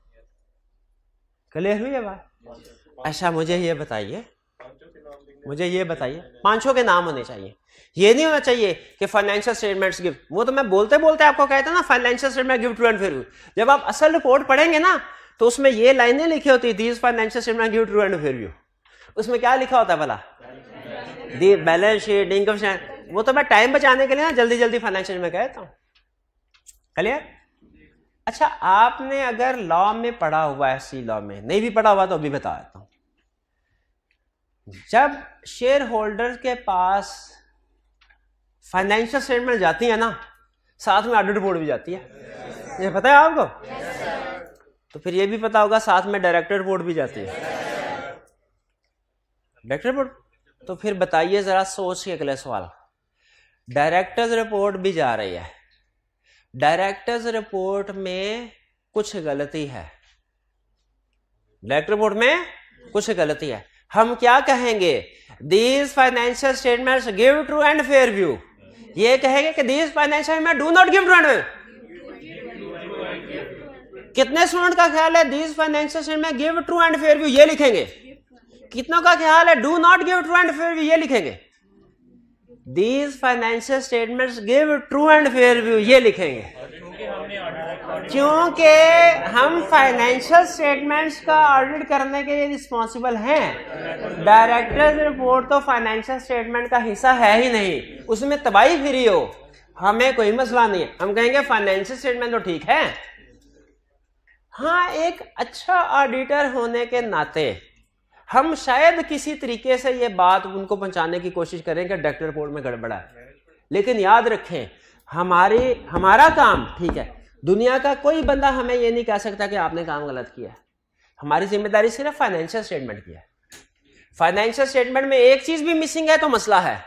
क्लियर हुई है बात? अच्छा, मुझे ये बताइए, 5 के नाम होने चाहिए। ये नहीं होना चाहिए कि फाइनेंशियल स्टेटमेंट्स गिव, वो तो मैं बोलते बोलते आपको कहता ना financial statement give true and fair view. जब आप असल रिपोर्ट पढ़ेंगे ना तो उसमें ये लाइनें लिखी होती, these financial statement give true and fair view. उसमें क्या लिखा होता है भला? The balance sheet, income statement. वो तो मैं टाइम बचाने के लिए ना जल्दी जल्दी फाइनेंशियल में कहता हूं। क्लियर? अच्छा, आपने अगर लॉ में पढ़ा हुआ है, सी लॉ में नहीं भी पढ़ा हुआ तो अभी बता देता हूं। जब शेयर होल्डर के पास फाइनेंशियल स्टेटमेंट जाती है ना, साथ में ऑडिट रिपोर्ट भी जाती है, ये पता है आपको? तो फिर ये भी पता होगा साथ में डायरेक्टर रिपोर्ट भी जाती है, डायरेक्टर रिपोर्ट। तो फिर बताइए जरा सोच के अगले सवाल, डायरेक्टर्स रिपोर्ट भी जा रही है, डायरेक्टर्स रिपोर्ट में कुछ गलती है, डायरेक्टर रिपोर्ट में कुछ गलती है, हम क्या कहेंगे? These financial statements give true and fair view. ये कहेंगे कि these financial statement do not give true and fair. कितने स्टूडेंट का ख्याल है these financial statement give true and fair view? ये लिखेंगे। कितनों का ख्याल है do not give true and fair view? ये लिखेंगे। These financial statements give true and fair view, ये लिखेंगे। क्योंकि हम फाइनेंशियल स्टेटमेंट्स का ऑडिट करने के लिए रिस्पॉन्सिबल हैं। डायरेक्टर्स रिपोर्ट तो फाइनेंशियल स्टेटमेंट का हिस्सा है ही नहीं, उसमें तबाही फिरी हो, हमें कोई मसला नहीं है, हम कहेंगे फाइनेंशियल स्टेटमेंट तो ठीक है। हाँ, एक अच्छा ऑडिटर होने के नाते हम शायद किसी तरीके से ये बात उनको पहुंचाने की कोशिश करें कि डायरेक्टर रिपोर्ट में गड़बड़ा है, लेकिन याद रखें हमारा काम ठीक है, दुनिया का कोई बंदा हमें ये नहीं कह सकता कि आपने काम गलत किया है। हमारी जिम्मेदारी सिर्फ फाइनेंशियल स्टेटमेंट की है। फाइनेंशियल स्टेटमेंट में एक चीज भी मिसिंग है तो मसला है,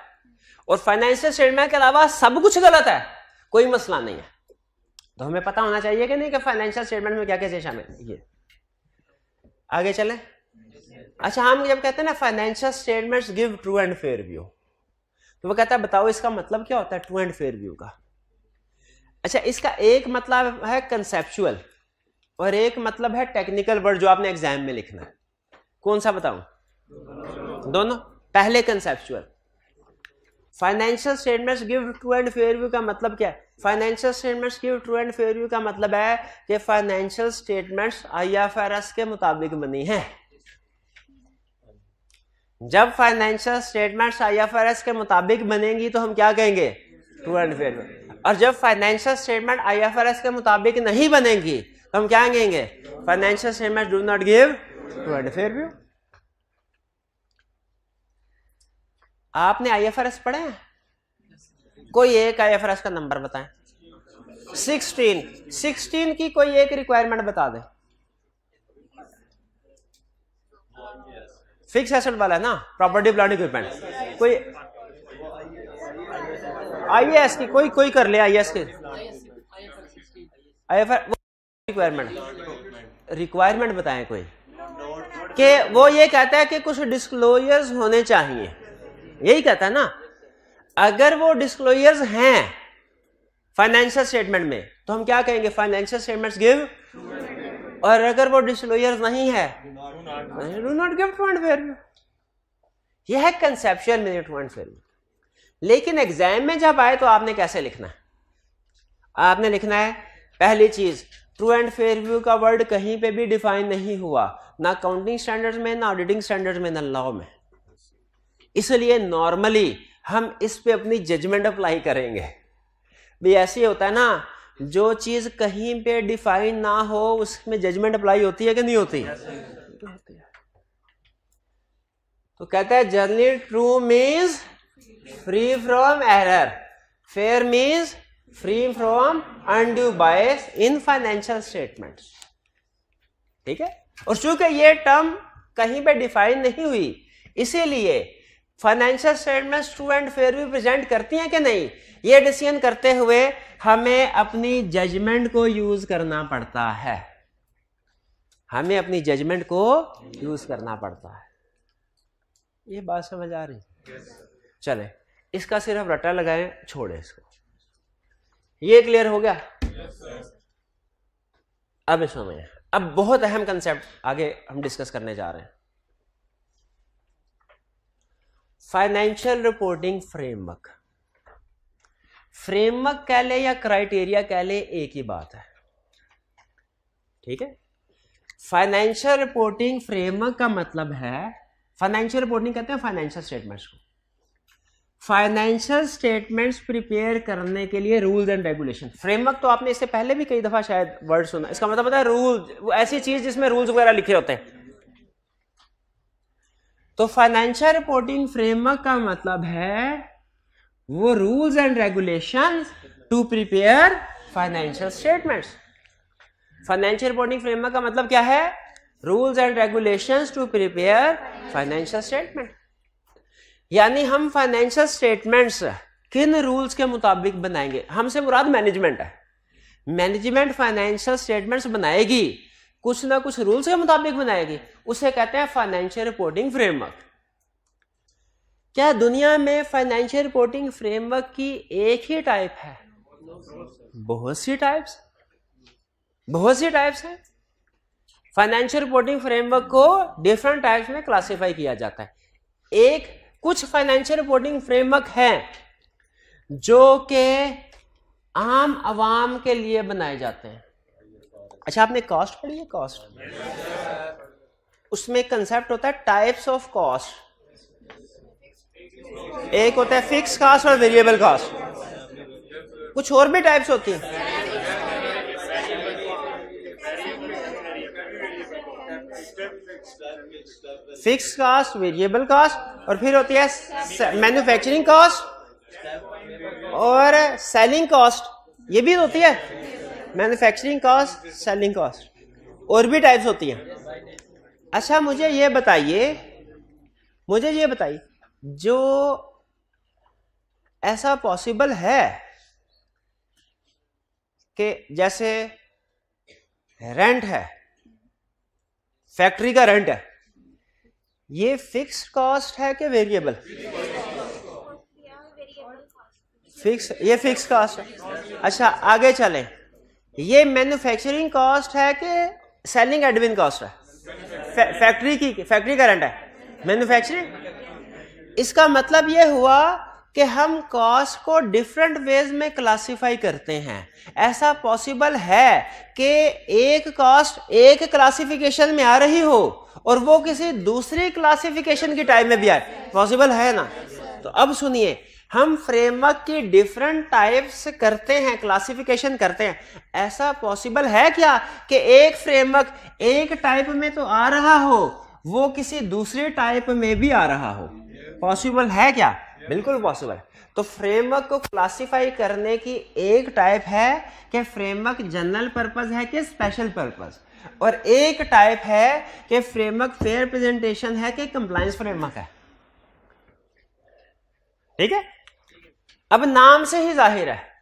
और फाइनेंशियल स्टेटमेंट के अलावा सब कुछ गलत है, कोई मसला नहीं है। तो हमें पता होना चाहिए कि नहीं कि फाइनेंशियल स्टेटमेंट में क्या क्या चीज शामिल है। ये आगे चले। अच्छा, हम जब कहते हैं ना financial statements give true and fair view, तो वो कहता है बताओ इसका मतलब क्या होता है ट्रू एंड फेयर व्यू का। अच्छा, इसका एक मतलब है कंसेप्चुअल और एक मतलब है टेक्निकल वर्ड जो आपने एग्जाम में लिखना है। कौन सा बताऊं? दोनों। पहले conceptual, financial statements give true and fair view का मतलब क्या है? Financial statements give true and fair view का मतलब है कि फाइनेंशियल स्टेटमेंट्स आईएफआरएस के मुताबिक बनी है। जब फाइनेंशियल स्टेटमेंट्स आईएफआरएस के मुताबिक बनेंगी तो हम क्या कहेंगे? True and fair view. और जब फाइनेंशियल स्टेटमेंट आईएफआरएस के मुताबिक नहीं बनेंगी तो हम क्या कहेंगे? Financial statement do not give true and fair view. आपने आईएफआरएस पढ़े हैं? कोई एक आईएफआरएस का नंबर बताएं। 16 की कोई एक रिक्वायरमेंट बता दे। फिक्स एसेट वाला है ना, प्रॉपर्टी प्लांट इक्विपमेंट। कोई आईएएस की कोई कर ले, आईएएस की रिक्वायरमेंट बताएं कोई, कि वो ये कहता है कि कुछ डिस्क्लोजर्स होने चाहिए, यही कहता है ना। अगर वो डिस्क्लोजर्स हैं फाइनेंशियल स्टेटमेंट में तो हम क्या कहेंगे? Financial statements give. और अगर वो डिस्क्लोजर्स नहीं है do not give true and fair view. यह है conceptual meaning true and fair view. लेकिन एग्जाम में जब आए तो आपने कैसे लिखना है? आपने लिखना है पहली चीज, ट्रू एंड फेयर व्यू का वर्ड कहीं पे भी डिफाइन नहीं हुआ, ना काउंटिंग स्टैंडर्ड्स में, ना ऑडिटिंग स्टैंडर्ड्स में, ना लॉ में। इसलिए नॉर्मली हम इस पे अपनी जजमेंट अप्लाई करेंगे। भी ऐसे होता है ना, जो चीज कहीं पे डिफाइन ना हो उसमें जजमेंट अप्लाई होती है कि नहीं होती? तो कहता है generally true means free from error, fair means free from undue bias in financial statements. ठीक है। और चूंकि ये टर्म कहीं पे डिफाइन नहीं हुई, इसीलिए financial statements true and fair view present करती हैं कि नहीं, ये डिसीजन करते हुए हमें अपनी जजमेंट को यूज करना पड़ता है। हमें अपनी जजमेंट को यूज करना पड़ता है। ये बात समझ आ रही? चले, इसका सिर्फ रटा लगाएं, छोड़े इसको। ये क्लियर हो गया? अब इसमें में अब बहुत अहम कंसेप्ट आगे हम डिस्कस करने जा रहे हैं। Financial reporting framework. फ्रेमवर्क कह ले या क्राइटेरिया कह ले, एक ही बात है। ठीक है। फाइनेंशियल रिपोर्टिंग फ्रेमवर्क का मतलब है, फाइनेंशियल रिपोर्टिंग कहते हैं फाइनेंशियल स्टेटमेंट्स को। फाइनेंशियल स्टेटमेंट्स प्रिपेयर करने के लिए रूल्स एंड रेगुलेशन। फ्रेमवर्क तो आपने इससे पहले भी कई दफा शायद वर्ड सुना, इसका मतलब होता है रूल, ऐसी चीज जिसमें रूल्स वगैरह लिखे होते हैं। तो फाइनेंशियल रिपोर्टिंग फ्रेमवर्क का मतलब है वो rules and regulations to prepare financial statements. Financial reporting framework का मतलब क्या है? Rules and regulations to prepare financial statement. यानी हम फाइनेंशियल स्टेटमेंट्स किन रूल्स के मुताबिक बनाएंगे? हमसे मुराद मैनेजमेंट है। मैनेजमेंट फाइनेंशियल स्टेटमेंट्स बनाएगी, कुछ ना कुछ रूल्स के मुताबिक बनाएगी, उसे कहते हैं फाइनेंशियल रिपोर्टिंग फ्रेमवर्क। क्या दुनिया में फाइनेंशियल रिपोर्टिंग फ्रेमवर्क की एक ही टाइप है? बहुत सी टाइप्स हैं। फाइनेंशियल रिपोर्टिंग फ्रेमवर्क को डिफरेंट टाइप्स में क्लासिफाई किया जाता है। कुछ फाइनेंशियल रिपोर्टिंग फ्रेमवर्क हैं जो कि आम आवाम के लिए बनाए जाते हैं। अच्छा, आपने कॉस्ट पढ़ी है? कॉस्ट, उसमें कंसेप्ट होता है टाइप्स ऑफ कॉस्ट। एक होता है फिक्स कॉस्ट और वेरिएबल कॉस्ट। कुछ और भी टाइप्स होती हैं। फिक्स कॉस्ट, वेरिएबल कॉस्ट, और फिर होती है मैन्युफैक्चरिंग कॉस्ट और सेलिंग कॉस्ट। ये भी होती है मैन्युफैक्चरिंग कॉस्ट, सेलिंग कॉस्ट, और भी टाइप्स होती हैं। अच्छा, मुझे ये बताइए जो ऐसा पॉसिबल है कि जैसे रेंट है, फैक्ट्री का रेंट है, ये फिक्स्ड कॉस्ट है कि वेरिएबल? ये फिक्स कॉस्ट है। अच्छा, आगे चलें, ये मैन्युफैक्चरिंग कॉस्ट है कि सेलिंग एडमिन कॉस्ट है? फैक्ट्री का रेंट है, मैन्युफैक्चरिंग। इसका मतलब ये हुआ कि हम कॉस्ट को डिफरेंट वेज में क्लासिफाई करते हैं। ऐसा पॉसिबल है कि एक कॉस्ट एक क्लासिफिकेशन में आ रही हो और वो किसी दूसरी क्लासिफिकेशन की टाइप में भी आए? पॉसिबल है ना? तो अब सुनिए, हम फ्रेमवर्क की डिफरेंट टाइप्स करते हैं, क्लासिफिकेशन करते हैं। ऐसा पॉसिबल है क्या कि एक फ्रेमवर्क एक टाइप में तो आ रहा हो, वो किसी दूसरे टाइप में भी आ रहा हो? पॉसिबल है क्या? बिल्कुल पॉसिबल है। तो फ्रेमवर्क को क्लासिफाई करने की एक टाइप है कि फ्रेमवर्क जनरल पर्पस है कि स्पेशल पर्पस, और एक टाइप है कि फ्रेमवर्क फेयर प्रेजेंटेशन है कि कंप्लायंस फ्रेमवर्क है। ठीक है? अब नाम से ही जाहिर है,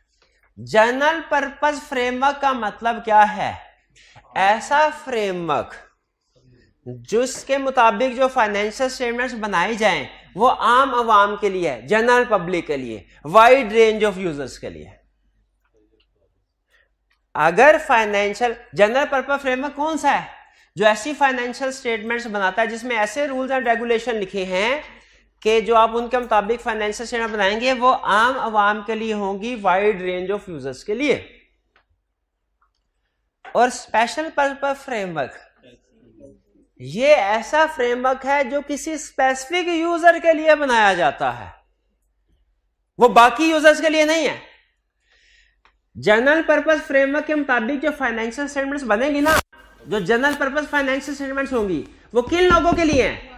जनरल पर्पस फ्रेमवर्क का मतलब क्या है? ऐसा फ्रेमवर्क जिसके मुताबिक जो फाइनेंशियल स्टेटमेंट्स बनाए जाएं वो आम आवाम के लिए है, जनरल पब्लिक के लिए, वाइड रेंज ऑफ यूजर्स के लिए। अगर फाइनेंशियल जनरल पर्पस फ्रेमवर्क कौन सा है? जो ऐसी फाइनेंशियल स्टेटमेंट्स बनाता है जिसमें ऐसे रूल्स एंड रेगुलेशन लिखे हैं कि जो आप उनके मुताबिक फाइनेंशियल स्टेटमेंट बनाएंगे वो आम आवाम के लिए होंगी, वाइड रेंज ऑफ यूजर्स के लिए। और स्पेशल पर्पस फ्रेमवर्क ये ऐसा फ्रेमवर्क है जो किसी स्पेसिफिक यूजर के लिए बनाया जाता है, वो बाकी यूजर्स के लिए नहीं है। जनरल पर्पस फ्रेमवर्क के मुताबिक जो फाइनेंशियल स्टेटमेंट्स बनेंगी ना, जो जनरल पर्पस फाइनेंशियल स्टेटमेंट्स होंगी वो किन लोगों के लिए हैं?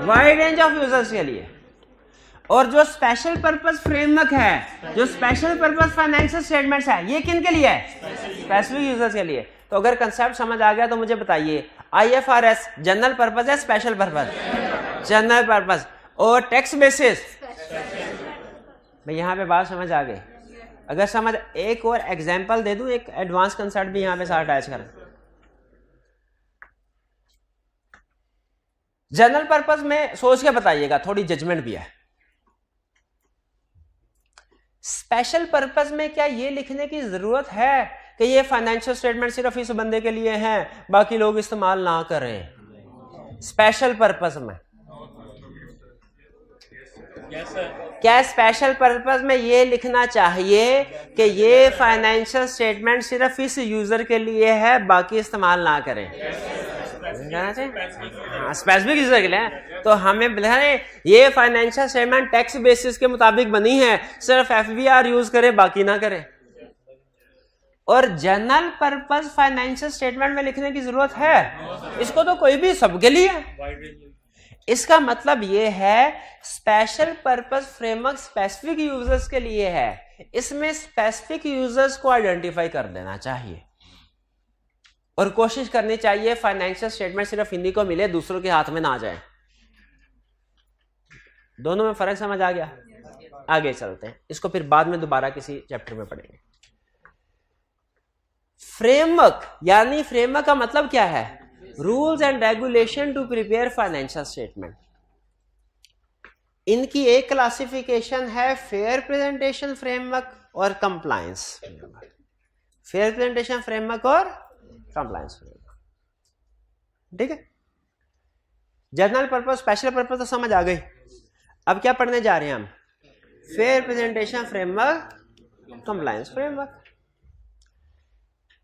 वाइड रेंज ऑफ यूजर्स के लिए। और जो स्पेशल पर्पस फ्रेमवर्क है, जो स्पेशल पर्पस फाइनेंशियल स्टेटमेंट्स है, ये किन के लिए है? स्पेसिफिक यूजर्स के लिए। तो अगर कंसेप्ट समझ आ गया तो मुझे बताइए, IFRS जनरल पर्पस है स्पेशल पर्पस? General purpose. और टैक्स बेसिस, भाई यहां पे बात समझ आ गई? अगर समझ, एक और एग्जांपल दे दूं, एक एडवांस कंसेप्ट भी यहां पे साथ अटैच कर। जनरल पर्पस में सोच के बताइएगा, थोड़ी जजमेंट भी है। स्पेशल पर्पस में क्या ये लिखने की जरूरत है कि ये फाइनेंशियल स्टेटमेंट सिर्फ इस बंदे के लिए हैं, बाकी लोग इस्तेमाल ना करें? स्पेशल पर्पस में क्या स्पेशल पर्पस में ये लिखना चाहिए कि ये फाइनेंशियल स्टेटमेंट सिर्फ इस यूजर के लिए है, बाकी इस्तेमाल ना करें? हाँ, स्पेसिफिक यूजर के लिए। तो हमें ये फाइनेंशियल स्टेटमेंट टैक्स बेसिस के मुताबिक बनी है, सिर्फ FBR यूज करे, बाकी ना करे। और जनरल पर्पस फाइनेंशियल स्टेटमेंट में लिखने की जरूरत है? इसको तो कोई भी सबके लिए। इसका मतलब ये है special purpose framework specific users के लिए है, इसमें स्पेसिफिक यूजर्स को आइडेंटिफाई कर देना चाहिए और कोशिश करनी चाहिए फाइनेंशियल स्टेटमेंट सिर्फ हिंदी को मिले, दूसरों के हाथ में ना जाए। दोनों में फर्क समझ आ गया? आगे चलते हैं, इसको फिर बाद में दोबारा किसी चैप्टर में पढ़ेंगे। फ्रेमवर्क यानी फ्रेमवर्क का मतलब क्या है? Rules and regulation to prepare financial statement. इनकी एक क्लासिफिकेशन है फेयर प्रेजेंटेशन फ्रेमवर्क और compliance framework. Fair presentation framework और कंप्लायंस फ्रेमवर्क, ठीक है। जनरल पर्पस स्पेशल पर्पस तो समझ आ गई। अब क्या पढ़ने जा रहे हैं हम? Fair presentation framework, compliance framework.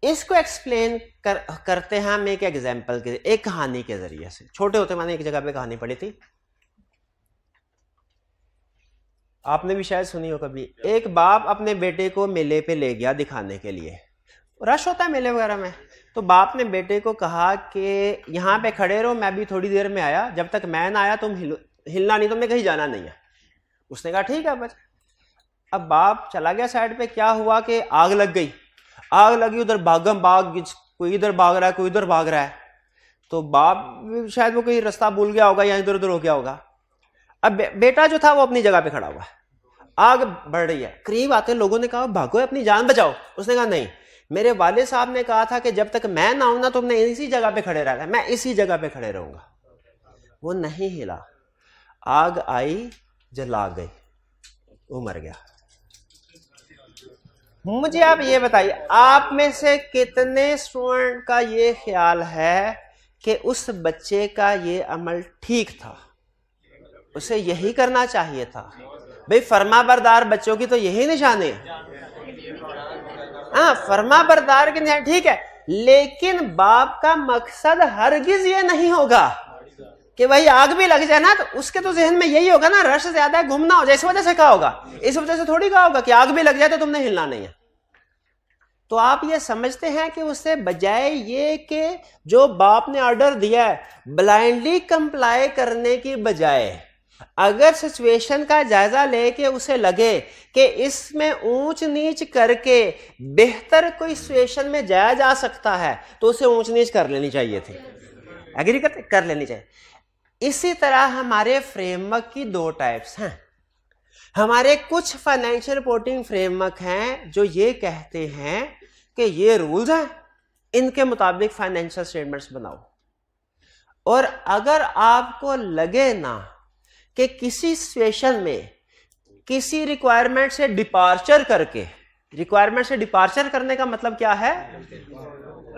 इसको एक्सप्लेन करते हैं हम एक एग्जाम्पल के, एक कहानी के जरिए से। छोटे होते मैंने एक जगह पे कहानी पढ़ी थी, आपने भी शायद सुनी हो कभी। एक बाप अपने बेटे को मेले पे ले गया दिखाने के लिए, रश होता है मेले वगैरह में, तो बाप ने बेटे को कहा कि यहाँ पे खड़े रहो, मैं भी थोड़ी देर में आया, जब तक मैं ना आया तुम हिलना नहीं, तुमने कहीं जाना नहीं है। उसने कहा ठीक है बच्चा। अब बाप चला गया साइड पे, क्या हुआ कि आग लग गई। आग लगी, उधर भागम भाग, कोई इधर भाग रहा है, कोई उधर भाग रहा है। तो बाप शायद वो कोई रास्ता भूल गया होगा या इधर उधर हो गया होगा। अब बेटा जो था वो अपनी जगह पे खड़ा हुआ है, आग बढ़ रही है। करीब आते लोगों ने कहा भागो अपनी जान बचाओ। उसने कहा नहीं, मेरे वाले साहब ने कहा था कि जब तक मैं ना आऊं ना तुमने इसी जगह पे खड़े रहना है, मैं इसी जगह पे खड़े रहूंगा। वो नहीं हिला, आग आई, जला गई, वो मर गया। मुझे आप ये बताइए, आप में से कितने स्टूडेंट का ये ख्याल है कि उस बच्चे का ये अमल ठीक था, उसे यही करना चाहिए था? भाई फर्माबरदार बच्चों की तो यही निशानी है। हाँ, फर्माबरदार की निशानी ठीक है, लेकिन बाप का मकसद हरगिज ये नहीं होगा कि भाई आग भी लग जाए ना तो उसके तो जहन में यही होगा ना, रश ज्यादा है, घूमना हो जाए, इस वजह से कहा होगा। इस वजह से थोड़ी कहा होगा कि आग भी लग जाए तो तुमने हिलना नहीं है। तो आप ये समझते हैं कि उससे बजाय ये कि जो बाप ने ऑर्डर दिया है ब्लाइंडली कंप्लाई करने की बजाय अगर सिचुएशन का जायजा लेके उसे लगे कि इसमें ऊंच नीच करके बेहतर कोई सिचुएशन में जाया जा सकता है तो उसे ऊंच नीच कर लेनी चाहिए थी। एग्री करते? कर लेनी चाहिए। इसी तरह हमारे फ्रेमवर्क की दो टाइप्स हैं। हमारे कुछ फाइनेंशियल रिपोर्टिंग फ्रेमवर्क हैं जो ये कहते हैं कि ये रूल्स हैं, इनके मुताबिक फाइनेंशियल स्टेटमेंट्स बनाओ। और अगर आपको लगे ना कि किसी सिचुएशन में किसी रिक्वायरमेंट से डिपार्चर करके, रिक्वायरमेंट से डिपार्चर करने का मतलब क्या है?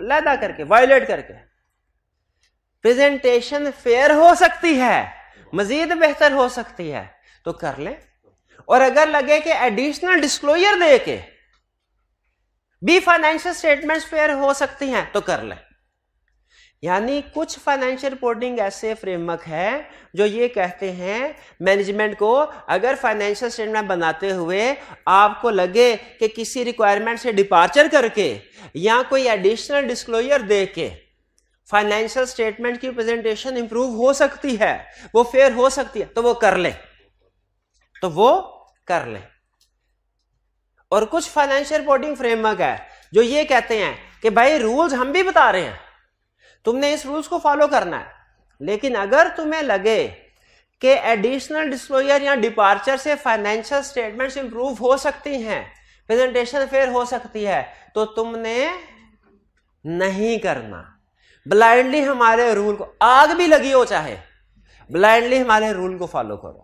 लैदा करके, वायलेट करके प्रेजेंटेशन फेयर हो सकती है, मजीद बेहतर हो सकती है तो कर लें। और अगर लगे कि एडिशनल डिस्क्लोजर दे के भी फाइनेंशियल स्टेटमेंट्स फेयर हो सकती हैं तो कर लें। यानी कुछ फाइनेंशियल रिपोर्टिंग ऐसे फ्रेमवर्क है जो ये कहते हैं मैनेजमेंट को, अगर फाइनेंशियल स्टेटमेंट बनाते हुए आपको लगे कि किसी रिक्वायरमेंट से डिपार्चर करके या कोई एडिशनल डिस्क्लोजर दे के फाइनेंशियल स्टेटमेंट की प्रेजेंटेशन इंप्रूव हो सकती है, वो फेयर हो सकती है, तो वो कर ले, तो वो कर ले। और कुछ फाइनेंशियल रिपोर्टिंग फ्रेमवर्क है जो ये कहते हैं कि भाई रूल्स हम भी बता रहे हैं, तुमने इस रूल्स को फॉलो करना है, लेकिन अगर तुम्हें लगे कि एडिशनल डिस्क्लोजर या डिपार्चर से फाइनेंशियल स्टेटमेंट्स इंप्रूव हो सकती हैं, प्रेजेंटेशन फेयर हो सकती है, तो तुमने नहीं करना। ब्लाइंडली हमारे रूल को, आग भी लगी हो चाहे, ब्लाइंडली हमारे रूल को फॉलो करो।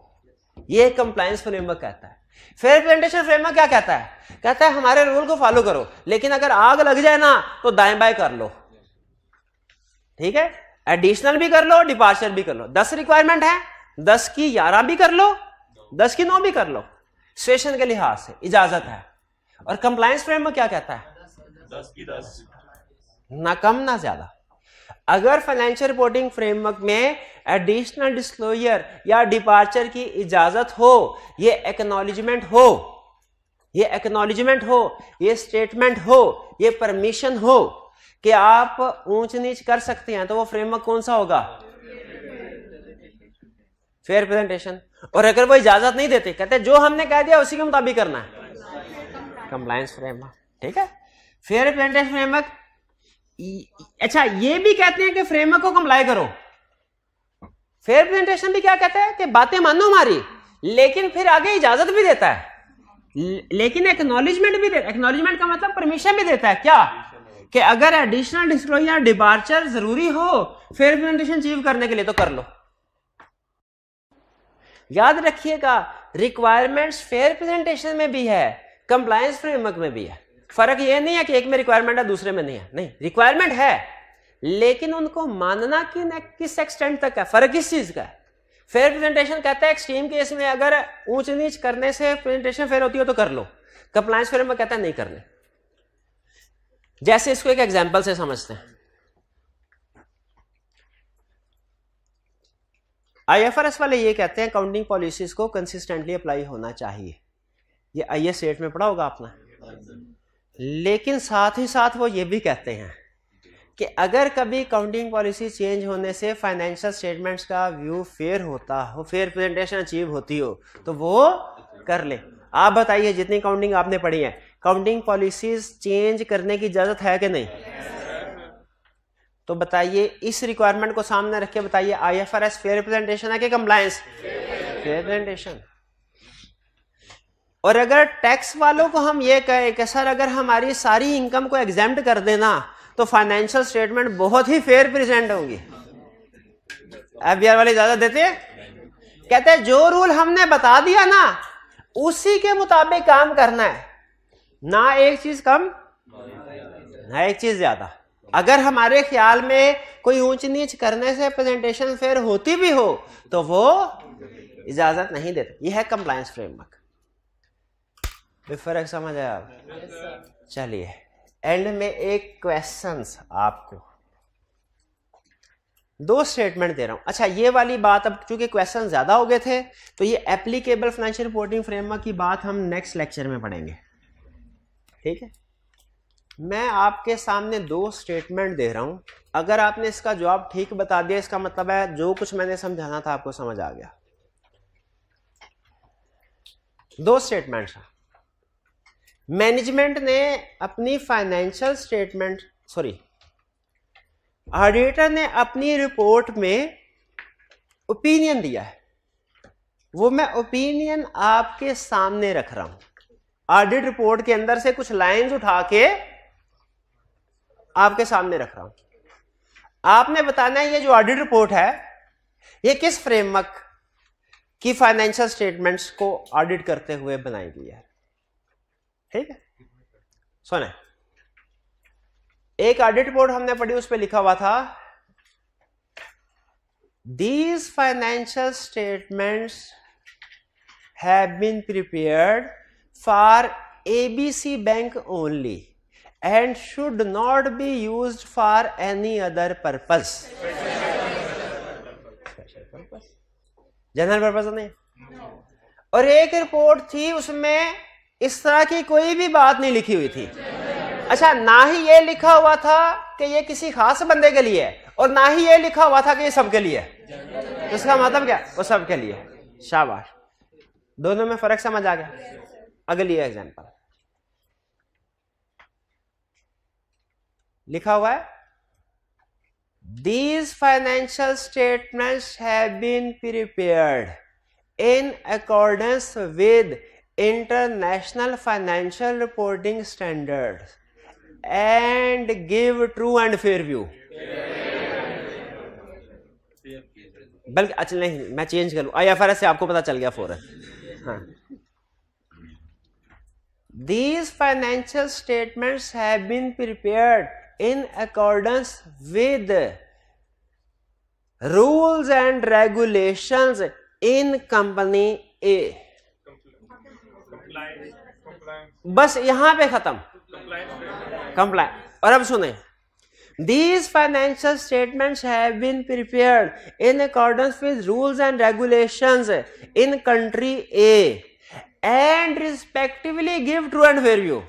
ये कंप्लायंस फ्रेमवर्क कहता है। फेयर प्रेजेंटेशन फ्रेमवर्क क्या कहता है? कहता है हमारे रूल को फॉलो करो, लेकिन अगर आग लग जाए ना तो दाएं बाएं कर लो, ठीक है? एडिशनल भी कर लो, डिपार्चर भी कर लो। 10 रिक्वायरमेंट है, 10 की 11 भी कर लो, 10 की 9 भी कर लो, सिचुएशन के लिहाज से इजाजत है। और कंप्लायंस फ्रेमवर्क क्या कहता है? 10 की 10, ना कम ना ज्यादा। अगर फाइनेंशियल रिपोर्टिंग फ्रेमवर्क में एडिशनल डिस्क्लोजर या डिपार्चर की इजाजत हो, ये एक्नॉलेजमेंट हो, ये एक्नॉलेजमेंट हो, ये स्टेटमेंट हो, ये परमिशन हो कि आप ऊंच नीच कर सकते हैं, तो वो फ्रेमवर्क कौन सा होगा? Fair presentation. और अगर वो इजाजत नहीं देते, कहते जो हमने कह दिया उसी के मुताबिक करना है, कंप्लायंस फ्रेमवर्क। ठीक है, फेयर प्रेजेंटेशन फ्रेमवर्क। अच्छा, ये भी कहते हैं कि फ्रेमवर्क को कंप्लाई करो। फेयर प्रेजेंटेशन भी क्या कहता है कि बातें मानो हमारी, लेकिन फिर आगे इजाजत भी देता है, लेकिन एक्नॉलेजमेंट भी देता है। एक्नॉलेजमेंट का मतलब परमिशन भी देता है, क्या कि अगर एडिशनल डिस्क्लोजर या डिपार्चर जरूरी हो फेयर प्रेजेंटेशन अचीव करने के लिए तो कर लो। याद रखिएगा, रिक्वायरमेंट्स फेयर प्रेजेंटेशन में भी है, कंप्लायंस फ्रेमवर्क में भी है। फर्क ये नहीं है कि एक में रिक्वायरमेंट है दूसरे में नहीं है, नहीं, रिक्वायरमेंट है, लेकिन उनको मानना किस एक्सटेंट तक है, फर्क किस चीज का है। फेयर प्रेजेंटेशन कहता है एक्सट्रीम केस में अगर ऊंच नीच करने से प्रेजेंटेशन फेयर होती हो तो कर लो। कंप्लायंस फ्रेमवर्क कहता है नहीं करने। जैसे इसको एक एग्जांपल से समझते हैं। आईएफआरएस वाले ये कहते हैं अकाउंटिंग पॉलिसीज को कंसिस्टेंटली अप्लाई होना चाहिए। ये आईएस स्टेट में पढ़ा होगा आपने। लेकिन साथ ही साथ वो ये भी कहते हैं कि अगर कभी अकाउंटिंग पॉलिसी चेंज होने से फाइनेंशियल स्टेटमेंट्स का व्यू फेयर होता हो, फेयर प्रेजेंटेशन अचीव होती हो, तो वो कर ले। आप बताइए, जितनी अकाउंटिंग आपने पढ़ी है, अकाउंटिंग पॉलिसीज चेंज करने की इजाजत है कि नहीं? तो बताइए, इस रिक्वायरमेंट को सामने रख के बताइए, आईएफआरएस फेयर प्रेजेंटेशन है कि कंप्लायंस? Fair presentation. और अगर टैक्स वालों को हम ये कहें कि सर अगर हमारी सारी इनकम को एग्जेम्प्ट कर देना तो फाइनेंशियल स्टेटमेंट बहुत ही फेयर प्रेजेंट होंगी, एफबीआर वाले इजाजत देते हैं? कहते हैं जो रूल हमने बता दिया ना उसी के मुताबिक काम करना है, ना एक चीज कम ना एक चीज ज्यादा। अगर हमारे ख्याल में कोई ऊंच नीच करने से प्रेजेंटेशन फेयर होती भी हो तो वो इजाजत नहीं देते। यह है कंप्लायंस फ्रेमवर्क। फर्क समझ आया? चलिए, एंड में एक क्वेश्चंस आपको, दो स्टेटमेंट दे रहा हूं। अच्छा, ये वाली बात अब चूंकि क्वेश्चन ज्यादा हो गए थे तो ये एप्लीकेबल फाइनेंशियल रिपोर्टिंग फ्रेमवर्क की बात हम नेक्स्ट लेक्चर में पढ़ेंगे। ठीक है, मैं आपके सामने दो स्टेटमेंट दे रहा हूं। अगर आपने इसका जवाब ठीक बता दिया, इसका मतलब है जो कुछ मैंने समझाना था आपको समझ आ गया। दो स्टेटमेंट्स। मैनेजमेंट ने अपनी फाइनेंशियल स्टेटमेंट, ऑडिटर ने अपनी रिपोर्ट में ओपिनियन दिया है, वो मैं ओपिनियन आपके सामने रख रहा हूं। ऑडिट रिपोर्ट के अंदर से कुछ लाइंस उठा के आपके सामने रख रहा हूं। आपने बताना है ये जो ऑडिट रिपोर्ट है ये किस फ्रेमवर्क की फाइनेंशियल स्टेटमेंट्स को ऑडिट करते हुए बनाई गई है। ठीक है, सुने, एक ऑडिट रिपोर्ट हमने पढ़ी, उस पर लिखा हुआ था these financial statements have been prepared for ABC bank only and should not be used for any other purpose. General purpose नहीं। और एक रिपोर्ट थी उसमें इस तरह की कोई भी बात नहीं लिखी हुई थी। अच्छा, ना ही ये लिखा हुआ था कि ये किसी खास बंदे के लिए है और ना ही ये लिखा हुआ था कि ये सबके लिए है। तो इसका मतलब क्या? वो सबके लिए है। शाबाश, दोनों में फर्क समझ आ गया। अगली एग्जांपल लिखा हुआ है These financial statements have been prepared in accordance with international financial reporting standards and give true and fair view. बल्कि अच्छा नहीं, मैं चेंज कर लूं, आईएफआरएस से आपको पता चल गया फौरन। हाँ, These financial statements have been prepared in accordance with rules and regulations in company A. बस यहां पे खत्म, कंप्लाइन। और अब सुने, These financial statements have been prepared in accordance with rules and regulations in country A and respectively give true and fair view.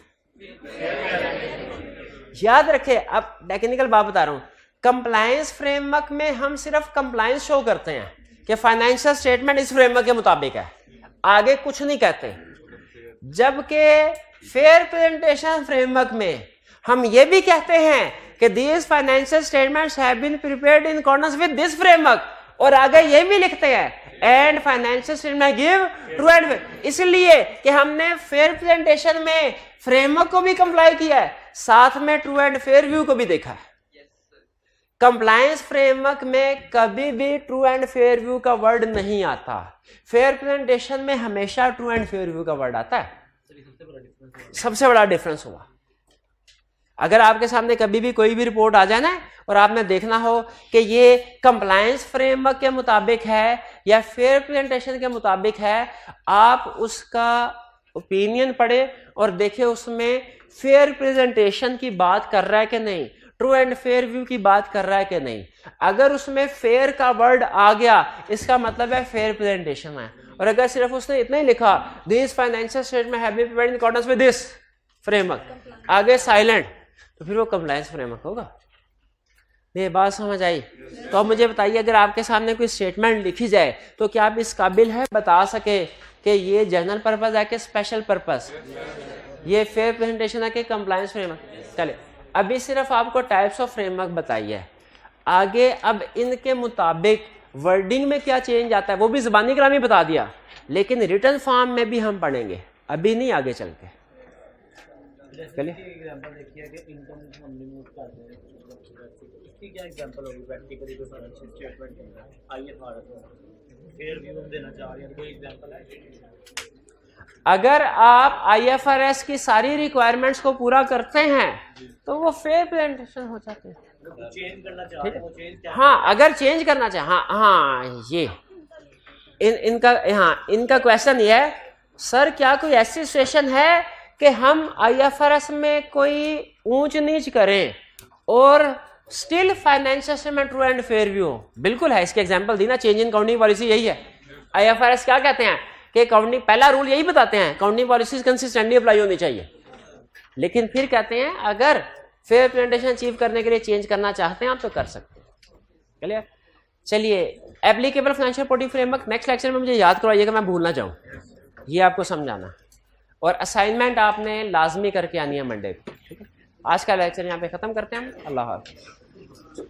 याद रखे, अब टेक्निकल बात बता रहा हूं। कंप्लायंस फ्रेमवर्क में हम सिर्फ कंप्लायंस शो करते हैं, कि फाइनेंशियल स्टेटमेंट इस फ्रेमवर्क के मुताबिक है, आगे कुछ नहीं कहते। जबकि फेयर प्रेजेंटेशन फ्रेमवर्क में हम ये भी कहते हैं कि these financial statements have been prepared in accordance with this framework, और आगे ये भी लिखते हैं and financial statement give true and fair, इसलिए कि हमने फेयर प्रेजेंटेशन में फ्रेमवर्क को भी कंप्लाई किया है, साथ में ट्रू एंड फेयर व्यू को भी देखा है। कंप्लायंस फ्रेमवर्क में कभी भी ट्रू एंड फेयर व्यू का वर्ड नहीं आता, फेयर प्रेजेंटेशन में हमेशा ट्रू एंड फेयर व्यू का वर्ड आता है। सबसे बड़ा डिफरेंस हुआ, अगर आपके सामने कभी भी कोई भी रिपोर्ट आ जाए ना और आपने देखना हो कि ये कंप्लायंस फ्रेमवर्क के मुताबिक है या फेयर प्रेजेंटेशन के मुताबिक है, आप उसका ओपिनियन पढ़े और देखे उसमें फेयर प्रेजेंटेशन की बात कर रहा है कि नहीं, ट्रू एंड फेयर व्यू की बात कर रहा है कि नहीं। अगर उसमें फेयर का वर्ड आ गया इसका मतलब है फेयर प्रेजेंटेशन है, और अगर सिर्फ उसने इतना ही लिखा this financial statement have been prepared in accordance with this framework, आगे साइलेंट, तो फिर वो कंप्लायंस फ्रेमवर्क होगा। ये बात समझ आई? तो अब मुझे बताइए, अगर आपके सामने कोई स्टेटमेंट लिखी जाए तो क्या आप इस काबिल है बता सके कि ये जनरल पर्पस है कि स्पेशल पर्पस, ये फेयर प्रेजेंटेशन है कि कंप्लायंस फ्रेमवर्क? चले, अभी सिर्फ आपको टाइप्स ऑफ फ्रेमवर्क बताइए, आगे अब इनके मुताबिक वर्डिंग में क्या चेंज आता है वो भी ज़बानी कलामी बता दिया, लेकिन रिटन फॉर्म में भी हम पढ़ेंगे, अभी नहीं आगे चल के। चलिए एग्जांपल देखिए कि इनकम हम रिमूव करते हैं, इसकी क्या एग्जांपल होगी प्रैक्टिकली कोई फाइनेंशियल स्टेटमेंट है आईएफआरएस फेयर व्यू हम देना चाह रहे हैं, कोई एग्जांपल है? अगर आप आईएफआरएस की सारी रिक्वायरमेंट्स को पूरा करते हैं तो वो फेयर प्रेजेंटेशन हो जाते हैं। चेंज करना चाह रहे हैं वो चेंज क्या? हाँ, अगर चेंज करना चाहे, हाँ ये इनका क्वेश्चन ये है, सर क्या कोई ऐसी सिचुएशन है कि हम आईएफआरएस में कोई ऊंच नीच करें और still financial statement true and fair view हो? बिल्कुल है, इसके एग्जांपल दी ना, चेंज इन अकाउंटिंग पॉलिसी यही है। आईएफआरएस क्या कहते हैं कि अकाउंटिंग, पहला रूल यही बताते हैं अकाउंटिंग पॉलिसीज कंसिस्टेंटली अप्लाई होनी चाहिए, लेकिन फिर कहते हैं अगर फेयर प्रेजेंटेशन अचीव करने के लिए चेंज करना चाहते हैं आप तो कर सकते हैं। क्लियर? चलिए, applicable financial reporting framework next lecture में मुझे याद करवाइएगा, मैं भूल ना जाऊं, ये आपको समझाना, और असाइनमेंट आपने लाजमी करके आनी है मंडे को। ठीक है, आज का लेक्चर यहाँ पे खत्म करते हैं हम। अल्लाह हाफ़िज़।